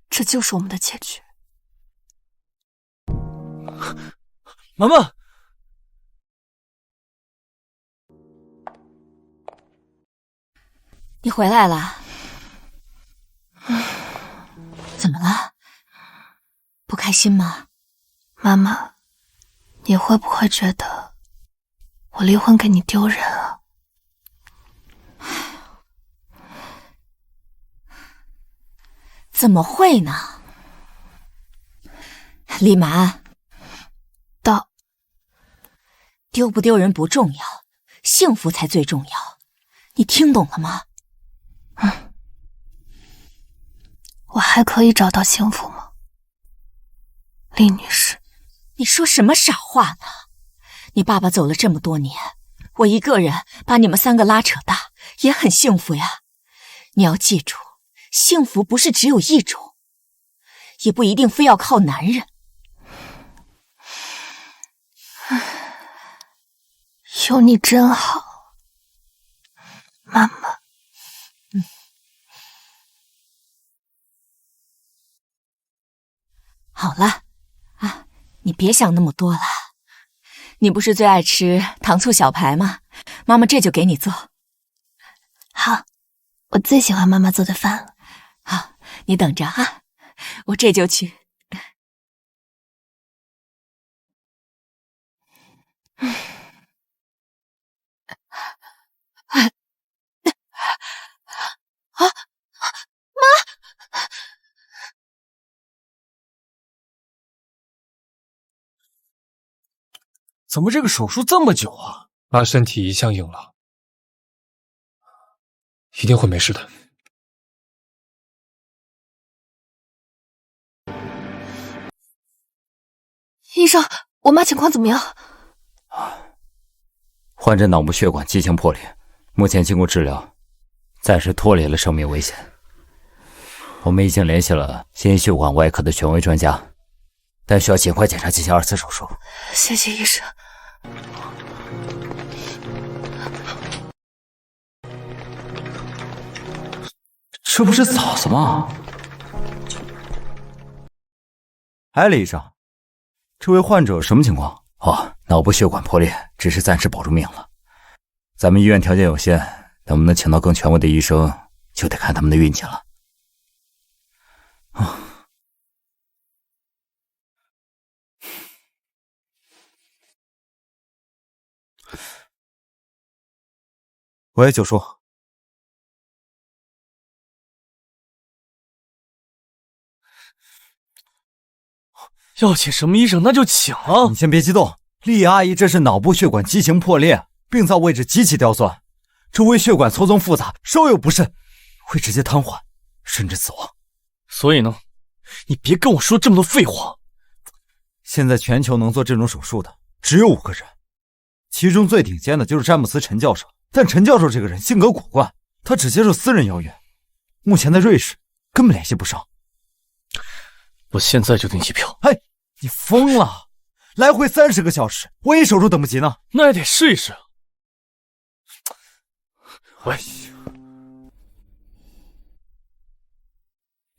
这就是我们的结局。满满，你回来了，怎么了？不开心吗？妈妈，你会不会觉得我离婚给你丢人啊？怎么会呢？李蛮，到，丢不丢人不重要，幸福才最重要。你听懂了吗？我还可以找到幸福吗？厉女士，你说什么傻话呢？你爸爸走了这么多年，我一个人把你们3个拉扯大，也很幸福呀。你要记住，幸福不是只有一种，也不一定非要靠男人。有你真好，妈妈。好了，你别想那么多了。你不是最爱吃糖醋小排吗？妈妈这就给你做。好，我最喜欢妈妈做的饭了。好，你等着啊，我这就去。怎么这个手术这么久啊？妈身体一向硬朗，一定会没事的。医生，我妈情况怎么样？患者脑部血管畸形破裂，目前经过治疗，暂时脱离了生命危险。我们已经联系了心血管外科的权威专家，但需要尽快检查进行2次手术。谢谢医生。这不是嫂子吗？哎，李医生，这位患者什么情况？脑部血管破裂，只是暂时保住命了。咱们医院条件有限，能不能请到更权威的医生，就得看他们的运气了。喂，九叔。要请什么医生那就请啊！你先别激动，丽阿姨这是脑部血管畸形破裂，病灶位置极其刁钻，周围血管错综复杂，稍有不慎会直接瘫痪，甚至死亡。所以呢，你别跟我说这么多废话。现在全球能做这种手术的只有5个人，其中最顶尖的就是詹姆斯陈教授。但陈教授这个人性格古怪，他只接受私人邀约，目前在瑞士，根本联系不上。我现在就订机票。哎，你疯了！来回30个小时，万一手术等不及呢？那也得试一试。喂，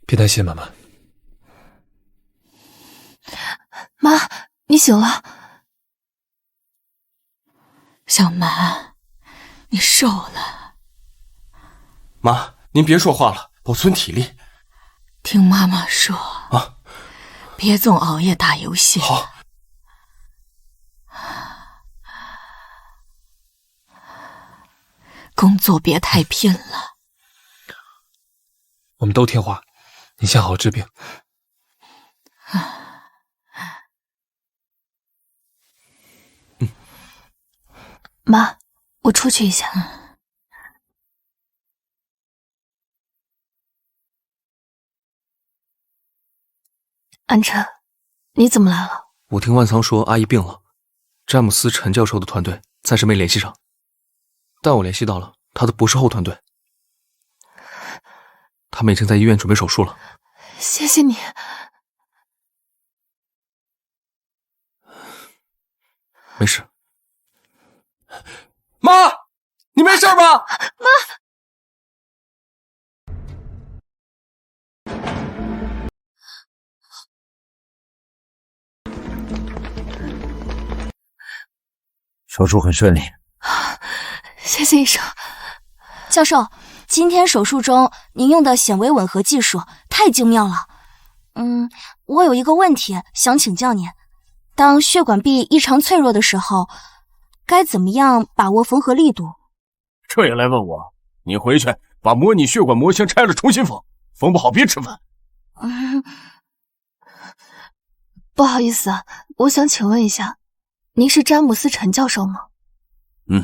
别担心，妈妈。妈，你醒了。小蛮，你瘦了。妈，您别说话了，保存体力。听妈妈说啊，别总熬夜打游戏。好。工作别太拼了。我们都听话，你先好好治病。妈，我出去一下。安晨，你怎么来了？我听万仓说阿姨病了，詹姆斯陈教授的团队暂时没联系上，但我联系到了他的博士后团队，他们已经在医院准备手术了。谢谢你。没事。妈，你没事吧？妈。手术很顺利，谢谢医生。教授，今天手术中您用的显微吻合技术太精妙了。我有一个问题想请教您：当血管壁异常脆弱的时候，该怎么样把握缝合力度？这也来问我？你回去把模拟血管模型拆了重新缝，缝不好别吃饭。不好意思，我想请问一下，您是詹姆斯陈教授吗？嗯。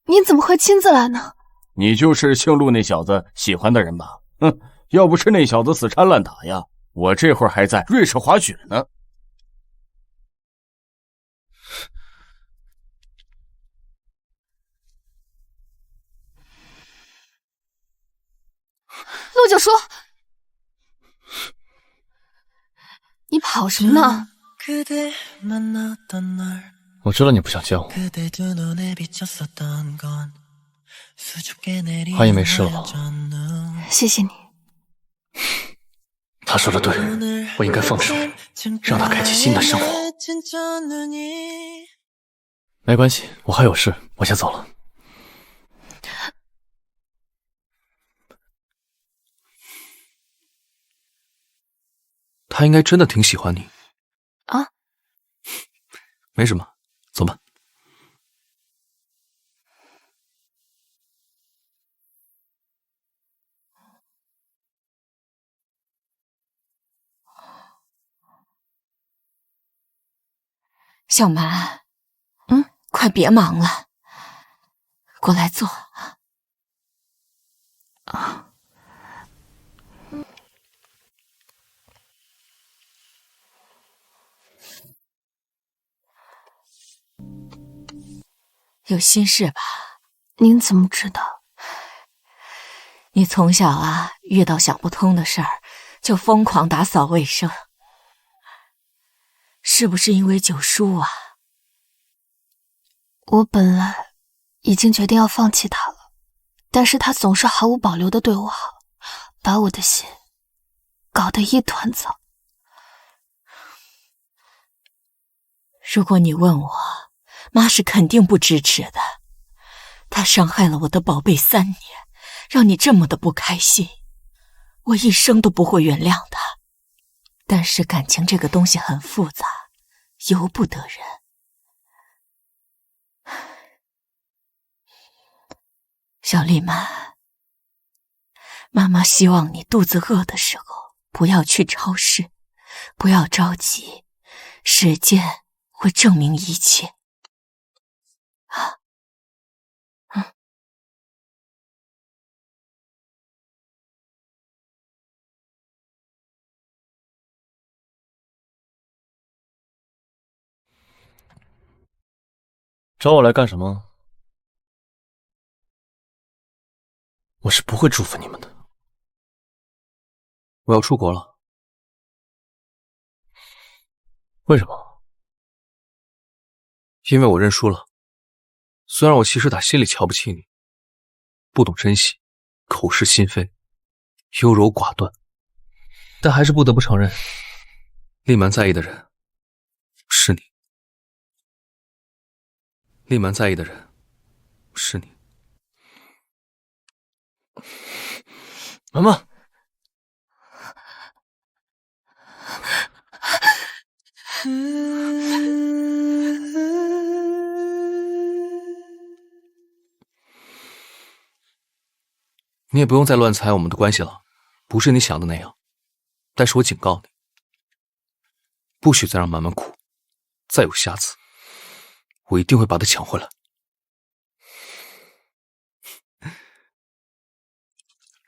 您怎么会亲自来呢？你就是姓陆那小子喜欢的人吧？哼，要不是那小子死缠烂打呀，我这会儿还在瑞士滑雪呢。陆九叔，你跑什么呢？我知道你不想见我，阿姨没事了吧？谢谢你。他说的对，我应该放手，让他开启新的生活。没关系，我还有事，我先走了。他应该真的挺喜欢你啊。没什么，走吧。小蛮，快别忙了，过来坐。啊，有心事吧？您怎么知道？你从小啊，遇到想不通的事儿，就疯狂打扫卫生，是不是因为九叔啊？我本来已经决定要放弃他了，但是他总是毫无保留的对我好，把我的心搞得一团糟。如果你问我，妈是肯定不支持的。他伤害了我的宝贝3年，让你这么的不开心，我一生都不会原谅他。但是感情这个东西很复杂，由不得人。小丽曼，妈妈希望你肚子饿的时候不要去超市，不要着急，时间会证明一切。找我来干什么？我是不会祝福你们的。我要出国了。为什么？因为我认输了。虽然我其实打心里瞧不起你，不懂珍惜，口是心非，优柔寡断，但还是不得不承认，厉蛮在意的人是你。厉蛮在意的人是你。妈妈，你也不用再乱猜我们的关系了，不是你想的那样。但是我警告你，不许再让满满哭，再有下次，我一定会把她抢回来。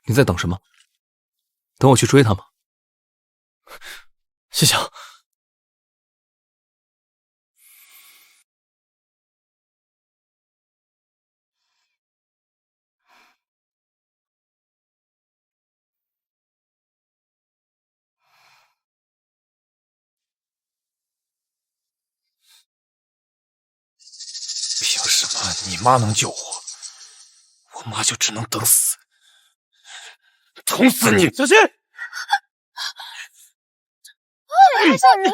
你在等什么？等我去追她吗？谢谢。凭什么你妈能救我，我妈就只能等死？捅死你！小心！害死人了！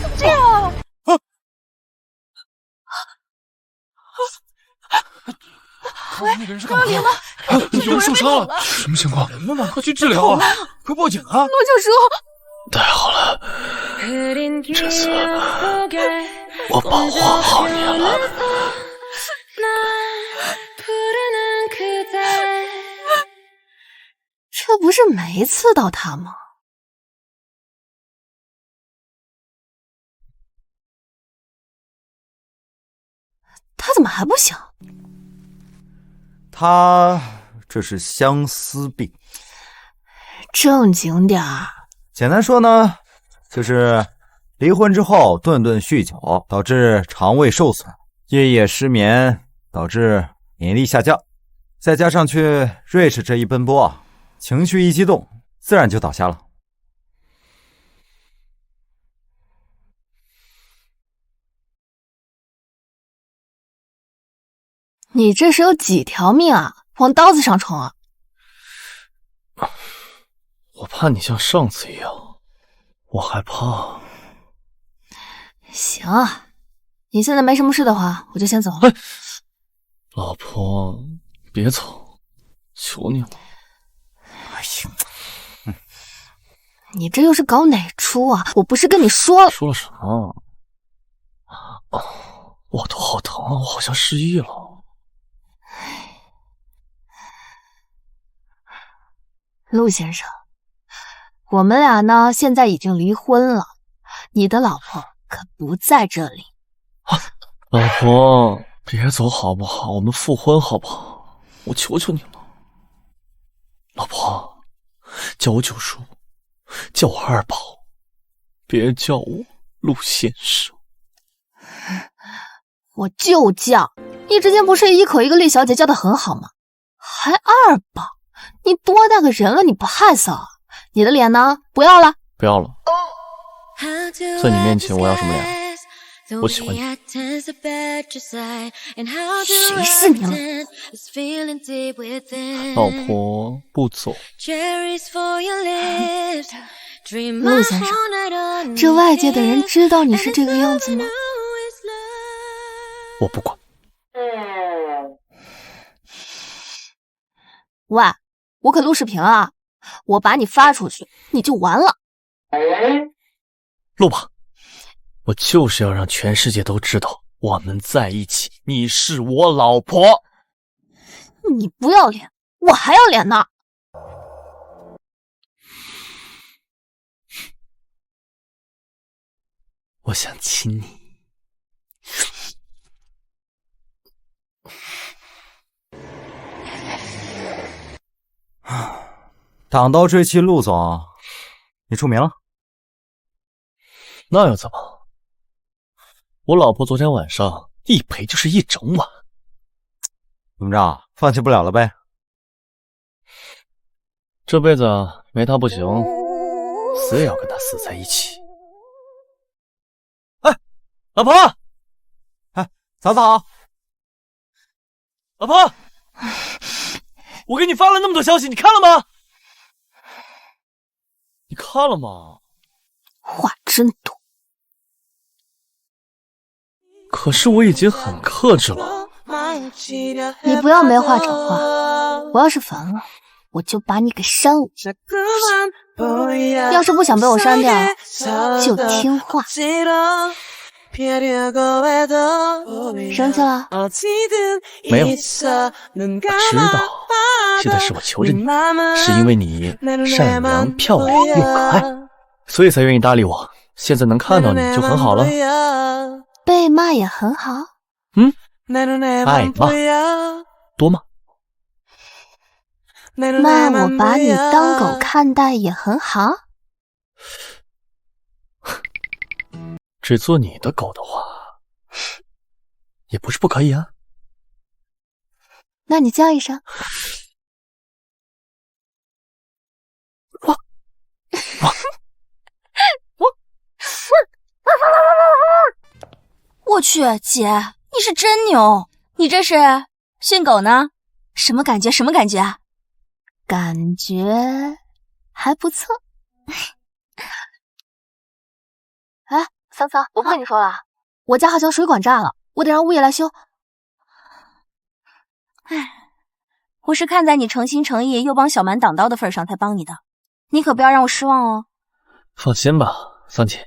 怎么这样啊？刚刚那个人是干嘛呀？有人受伤了！什么情况？人呢？快去治疗啊！快报警啊！陆九叔，太好了，这次我保护好你了。这不是没刺到他吗？他怎么还不醒？他这是相思病。正经点儿。简单说呢，就是离婚之后顿顿酗酒，导致肠胃受损，夜夜失眠，导致免疫力下降，再加上去瑞士这一奔波，情绪一激动，自然就倒下了。你这是有几条命啊？往刀子上冲啊！我怕你像上次一样，我害怕。行啊，你现在没什么事的话，我就先走了。老婆，别走，求你了。哎呀，你这又是搞哪出啊？我不是跟你说了？说了什么？我头好疼啊，我好像失忆了。陆先生，我们俩呢，现在已经离婚了，你的老婆可不在这里。老婆，别走好不好？我们复婚好不好？我求求你了。老婆，叫我九叔，叫我二宝，别叫我陆先生。我就叫你之前不是一口一个绿小姐叫得很好吗？还二宝，你多大个人了，你不害臊啊？你的脸呢？不要了，不要了。在你面前我要什么脸？我喜欢你。谁是你了？老婆，不走。陆先生，这外界的人知道你是这个样子吗？我不管。喂，我可录视频了，我把你发出去，你就完了。录吧，我就是要让全世界都知道我们在一起，你是我老婆。你不要脸，我还要脸呢。我想亲你。挡刀追妻，陆总，你出名了。那又怎么？我老婆昨天晚上一陪就是一整晚。怎么着，放弃不了了呗？这辈子没她不行，死也要跟她死在一起。哎，老婆，哎，早早，老婆，我给你发了那么多消息，你看了吗？你看了吗？话真多。可是我已经很克制了。你不要没话找话，我要是烦了，我就把你给删了。要是不想被我删掉，就听话。生气了？没有，我知道，现在是我求着你，是因为你善良、漂亮又可爱，所以才愿意搭理我。现在能看到你就很好了。被骂也很好。爱骂多吗？那我把你当狗看待也很好。只做你的狗的话，也不是不可以啊。那你叫一声。我去，姐，你是真牛！你这是训狗呢？什么感觉？什么感觉？感觉还不错。哎，桑桑，我不跟你说了，我家好像水管炸了，我得让物业来修。哎，我是看在你诚心诚意又帮小蛮挡刀的份上才帮你的，你可不要让我失望哦。放心吧，桑姐。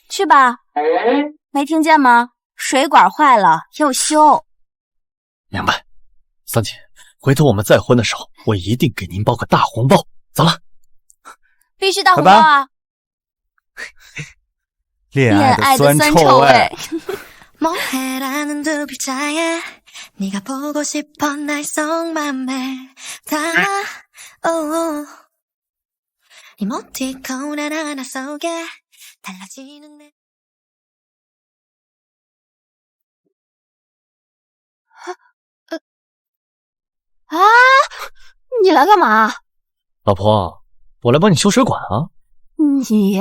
去吧，没听见吗？水管坏了要修。明白，桑姐，回头我们再婚的时候，我一定给您包个大红包。走了，必须大红包啊！恋爱的酸臭味。 뭐해라는 두 글자에 네가 보고 싶어 날 속맘에 담아 이모티콘 하나하나 속에 달라지는 내 啊，你来干嘛？老婆，我来帮你修水管啊。你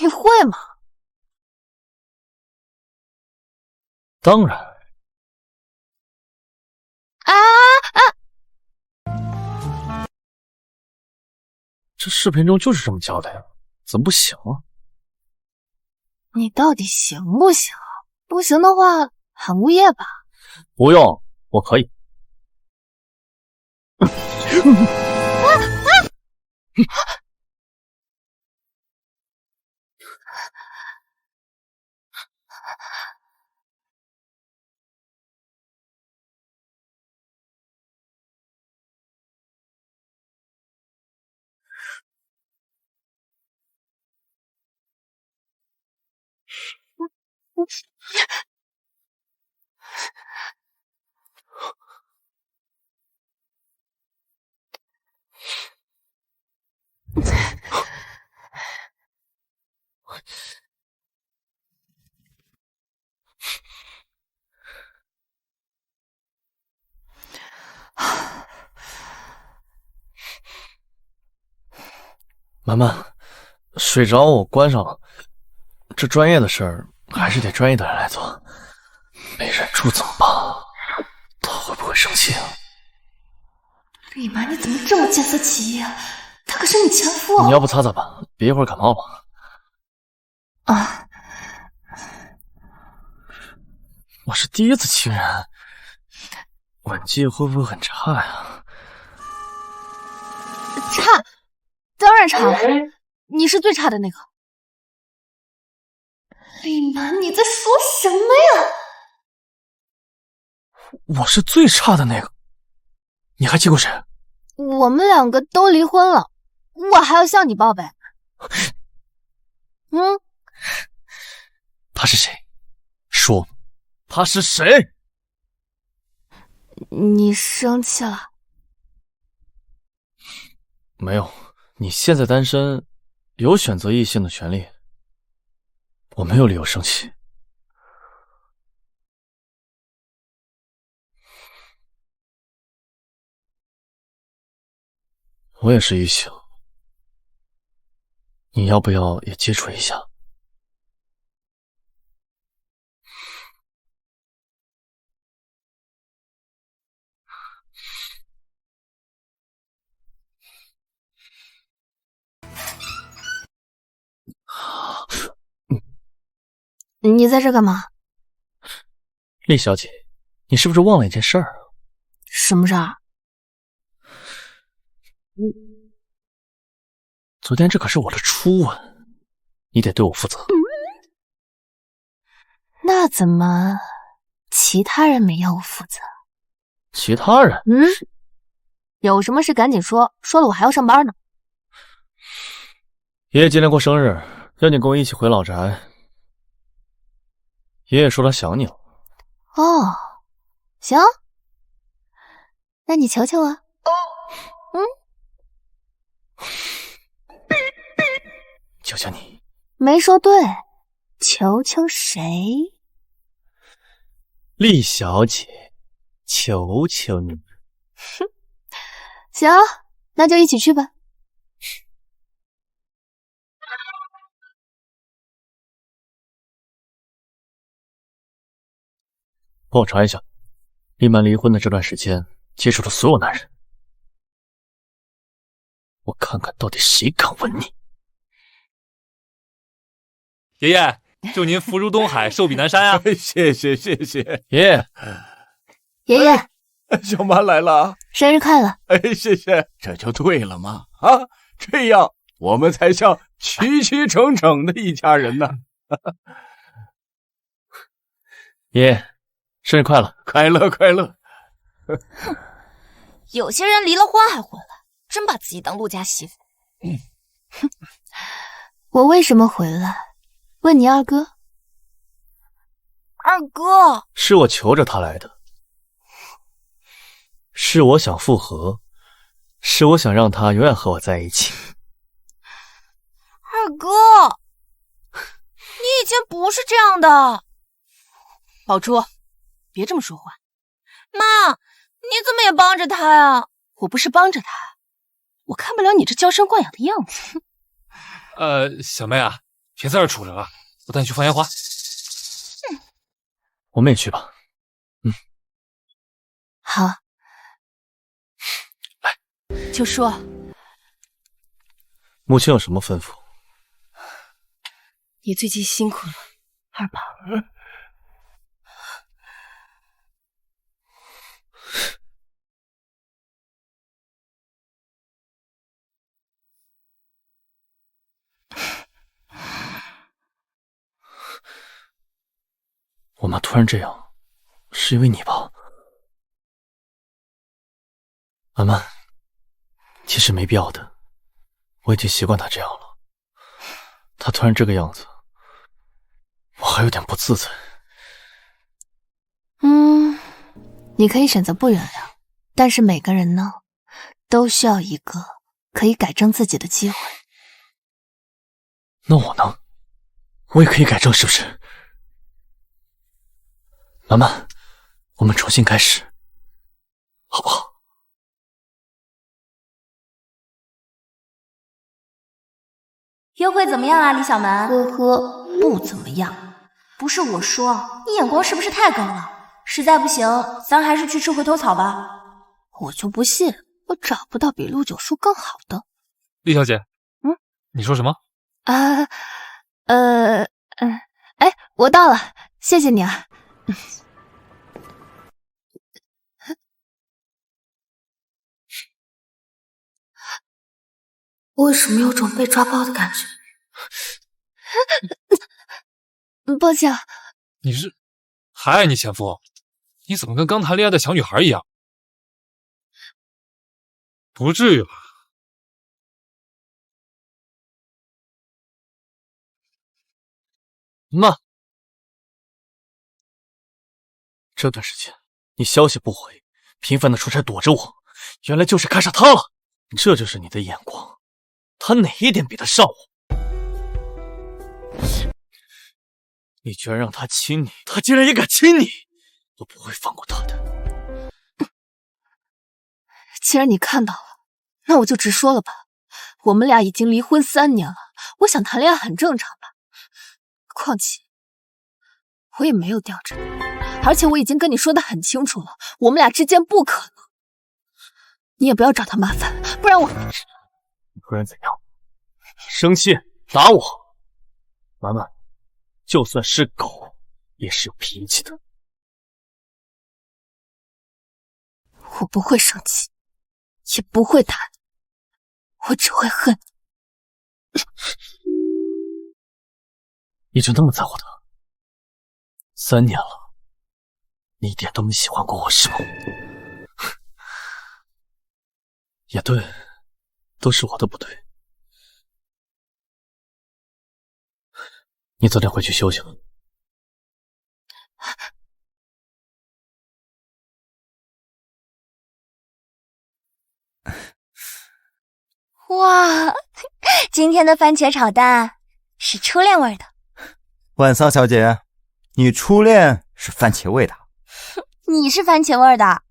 会吗？当然。这视频中就是这么教的呀，怎么不行啊？你到底行不行？不行的话喊物业吧。不用，我可以。曼曼，水着我关上了。这专业的事儿还是得专业的人来做，没忍住怎么办？他会不会生气啊？李蛮，你怎么这么见色起意啊？他可是你前夫啊！你要不擦擦吧，别一会儿感冒了。啊！我是第一次亲人，吻技会不会很差呀？差，当然差了，你是最差的那个。李蛮，你在说什么呀？我是最差的那个，你还记过谁？我们两个都离婚了，我还要向你报备。他是谁？说，他是谁？你生气了？没有，你现在单身，有选择异性的权利，我没有理由生气。我也是异性，你要不要也接触一下？你在这干嘛？厉小姐，你是不是忘了一件事儿？什么事儿？昨天这可是我的初吻，你得对我负责。那怎么其他人没要我负责？其他人？有什么事赶紧说，说了我还要上班呢。爷爷今天过生日，要你跟我一起回老宅。爷爷说他想你了。哦，行，那你求求我。求求你。没说对，求求谁？厉小姐，求求你。哼，行，那就一起去吧。帮我查一下，厉蛮离婚的这段时间接触的所有男人，我看看到底谁敢吻你。爷爷，祝您福如东海，寿比南山啊！谢谢谢谢，爷爷，爷爷，小蛮来了，生日快乐！哎，谢谢，这就对了嘛，啊，这样我们才像齐齐整整的一家人呢。爷爷，生日快乐！快乐快乐！有些人离了婚还回来，真把自己当陆家媳妇。我为什么回来？问你二哥。二哥，是我求着他来的，是我想复合，是我想让他永远和我在一起。二哥，你以前不是这样的。宝珠，别这么说话。妈，你怎么也帮着他呀？我不是帮着他，我看不了你这娇生惯养的样子。小妹啊，别在这杵着了，我带你去放烟花。我们也去吧。好。来，就说。母亲有什么吩咐？你最近辛苦了，二宝。我妈突然这样，是因为你吧？安曼，其实没必要的，我已经习惯她这样了。她突然这个样子，我还有点不自在。你可以选择不原谅，但是每个人呢，都需要一个可以改正自己的机会。那我呢？我也可以改正，是不是？兰曼，我们重新开始，好不好？约会怎么样啊，李小门？呵呵，不怎么样。不是我说，你眼光是不是太高了？实在不行，咱还是去吃回头草吧。我就不信我找不到比陆九叔更好的。厉小姐，你说什么？哎，我到了，谢谢你啊。为什么有种被抓包的感觉？抱歉。你是还爱你前夫？你怎么跟刚谈恋爱的小女孩一样？不至于吧？妈，这段时间你消息不回，频繁的出差躲着我，原来就是看上他了。这就是你的眼光，他哪一点比得上我？你居然让他亲你，他竟然也敢亲你，我不会放过他的。既然你看到了，那我就直说了吧。我们俩已经离婚3年了，我想谈恋爱很正常吧。况且我也没有吊着你，而且我已经跟你说的很清楚了，我们俩之间不可能。你也不要找他麻烦，不然我……不然怎样？生气打我？兰兰，就算是狗也是有脾气的。我不会生气，也不会打你，我只会恨你。你就那么在乎他？3年了，你一点都没喜欢过我是吗？也对，都是我的不对。你早点回去休息吧。哇，今天的番茄炒蛋是初恋味的。晚桑小姐，你初恋是番茄味的？你是番茄味的。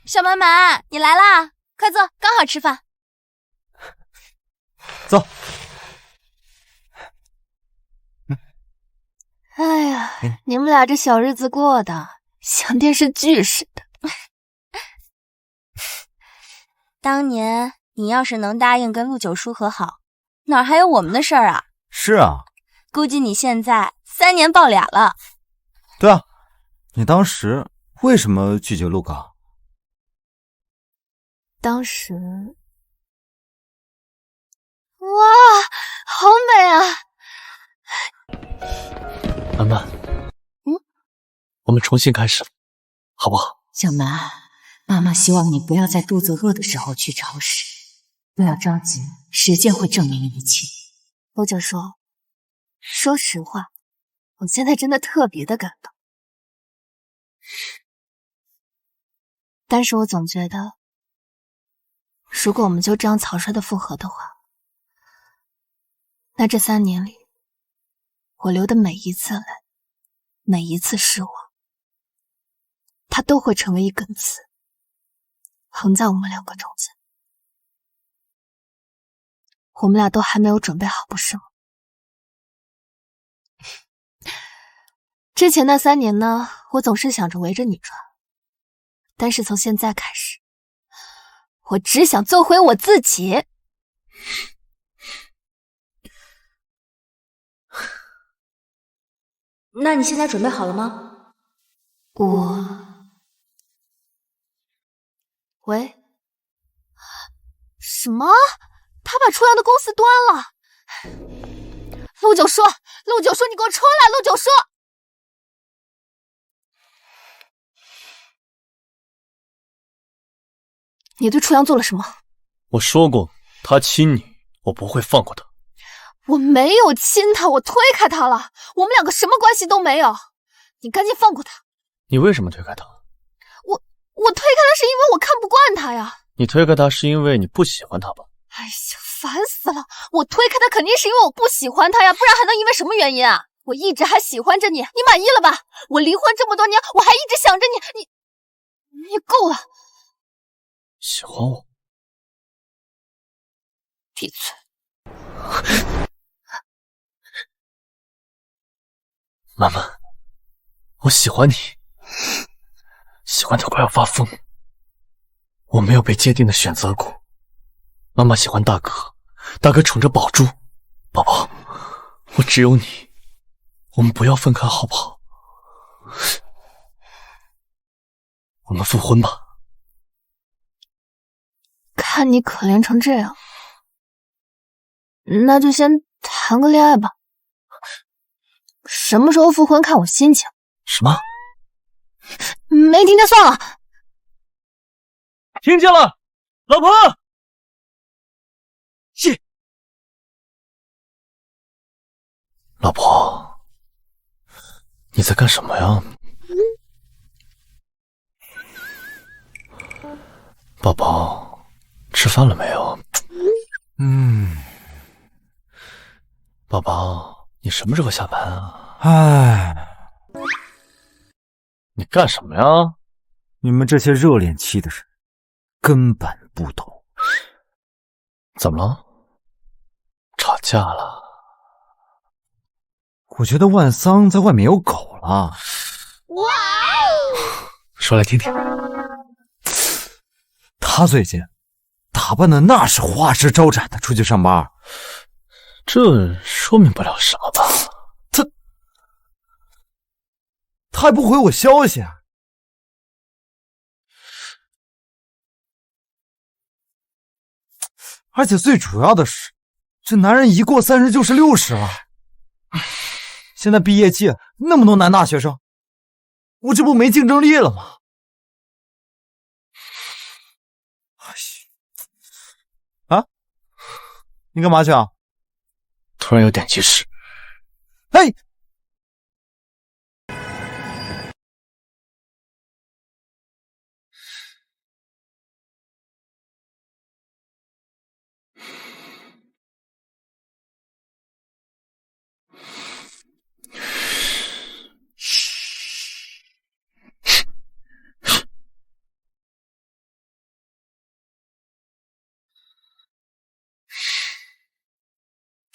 小满满，你来啦，快坐，刚好吃饭。走。哎呀，你们俩这小日子过的像电视剧似的。当年你要是能答应跟陆九叔和好，哪还有我们的事儿啊？是啊，估计你现在3年抱俩了。对啊，你当时为什么拒绝陆刚？当时，哇，好美啊！兰兰，我们重新开始，好不好？小满，妈妈希望你不要在肚子饿的时候去超市，不要着急，时间会证明一切。陆九叔，说实话，我现在真的特别的感动。但是我总觉得，如果我们就这样草率的复合的话，那这3年里，我流的每一次泪，每一次失望，它都会成为一根刺，横在我们2个中间。我们俩都还没有准备好，不是吗？之前那3年呢，我总是想着围着你转，但是从现在开始，我只想做回我自己。那你现在准备好了吗？喂？什么？他把初阳的公司端了？陆九叔，陆九叔，你给我出来！陆九叔，你对初阳做了什么？我说过，他亲你，我不会放过他。我没有亲他，我推开他了。我们2个什么关系都没有，你赶紧放过他。你为什么推开他？我推开他是因为我看不惯他呀。你推开他是因为你不喜欢他吧？哎呀，烦死了！我推开他肯定是因为我不喜欢他呀，不然还能因为什么原因啊？我一直还喜欢着你，你满意了吧？我离婚这么多年，我还一直想着你，你够了！喜欢我？闭嘴！妈妈，我喜欢你，喜欢到快要发疯。我没有被坚定的选择过。妈妈喜欢大哥，大哥宠着宝珠。宝宝，我只有你，我们不要分开好不好？我们复婚吧。看你可怜成这样，那就先谈个恋爱吧。什么时候复婚看我心情。什么？没听见算了。听见了，老婆。谢。老婆，你在干什么呀？宝宝，吃饭了没有？宝宝，你什么时候下班啊？你干什么呀？你们这些热恋期的人根本不懂。怎么了？吵架了？我觉得万桑在外面有狗了。哇！说来听听。他最近打扮的那是花枝招展的出去上班，这说明不了什么吧？他还不回我消息啊！而且最主要的是，这男人一过30就是60了。现在毕业季那么多男大学生，我这不没竞争力了吗？啊，你干嘛去啊？突然有点急事。哎，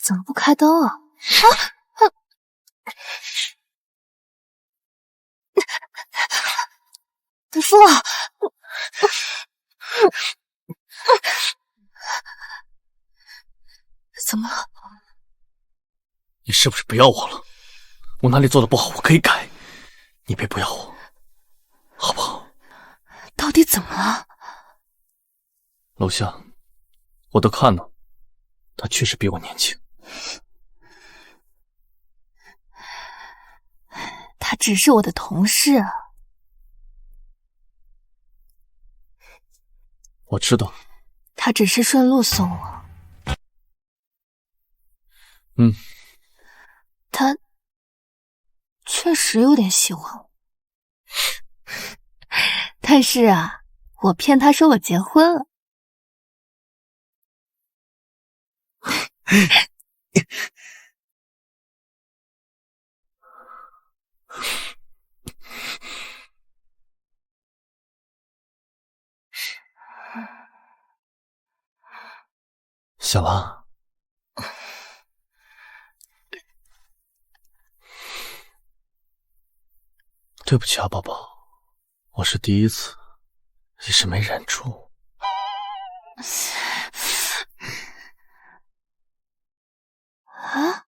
怎么不开灯啊？德叔，怎么了？你是不是不要我了？我哪里做的不好，我可以改。你别不要我，好不好？到底怎么了？楼下，我都看了，他确实比我年轻。他只是我的同事啊。我知道。他只是顺路送我。他确实有点喜欢我，但是啊，我骗他说我结婚了。小狼，对不起啊，宝宝，我是第一次，一时没忍住。啊？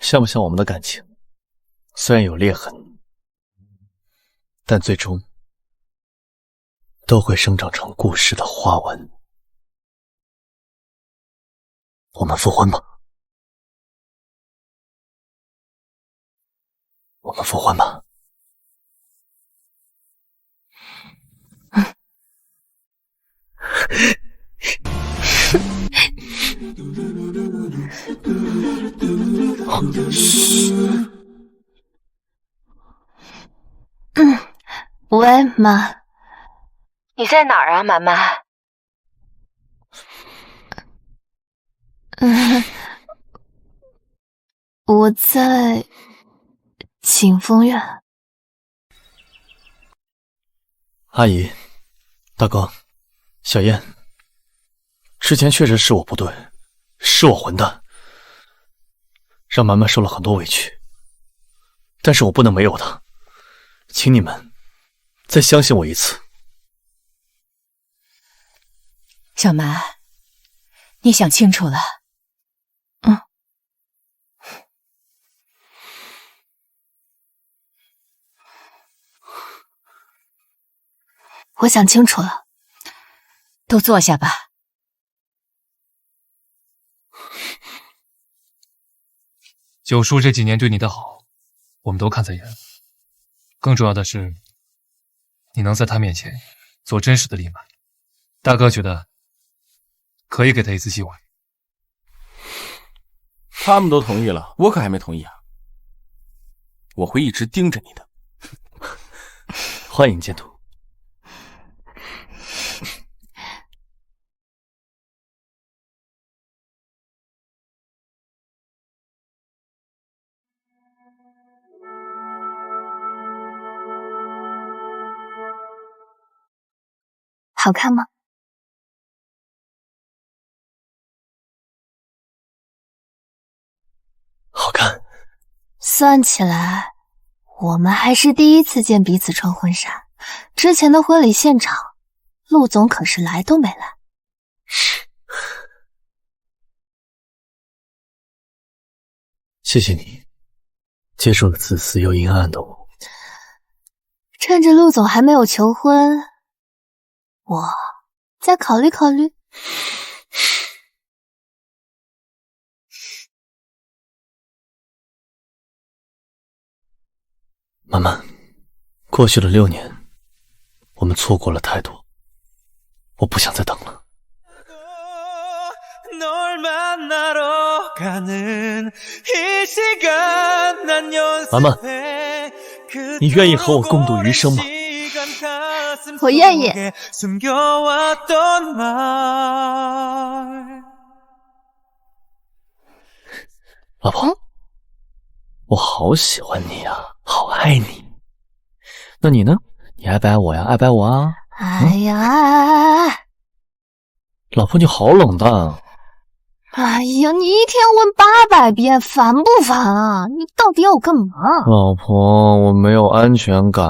像不像我们的感情？虽然有裂痕，但最终都会生长成故事的花纹。我们复婚吧，我们复婚吧。喂，妈。你在哪儿啊，满满？我在景风院。阿姨，大哥，小燕，之前确实是我不对，是我混蛋，让满满受了很多委屈，但是我不能没有她，请你们再相信我一次。小满，你想清楚了。我想清楚了。都坐下吧。九叔这几年对你的好，我们都看在眼里。更重要的是，你能在他面前做真实的李满，大哥觉得可以给他一次机会。他们都同意了，我可还没同意啊！我会一直盯着你的。欢迎监督。好看吗？好看。算起来，我们还是第一次见彼此穿婚纱。之前的婚礼现场，陆总可是来都没来。谢谢你，接受了自私又阴暗的我。趁着陆总还没有求婚，我再考虑考虑。满满，过去了6年，我们错过了太多，我不想再等了。满满，你愿意和我共度余生吗？我愿意。老婆，我好喜欢你呀，好爱你。那你呢？你爱不爱我呀？爱不爱我啊？哎呀，老婆你好冷淡啊！哎呀，你一天问800遍，烦不烦啊？你到底要我干嘛？老婆，我没有安全感。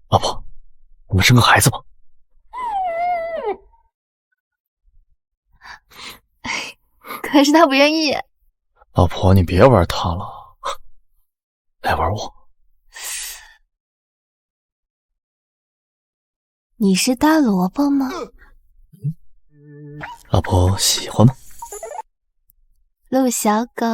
老婆，我们生个孩子吧。可是他不愿意。老婆，你别玩他了，来玩我。你是大萝卜吗？老婆喜欢吗？陆小狗。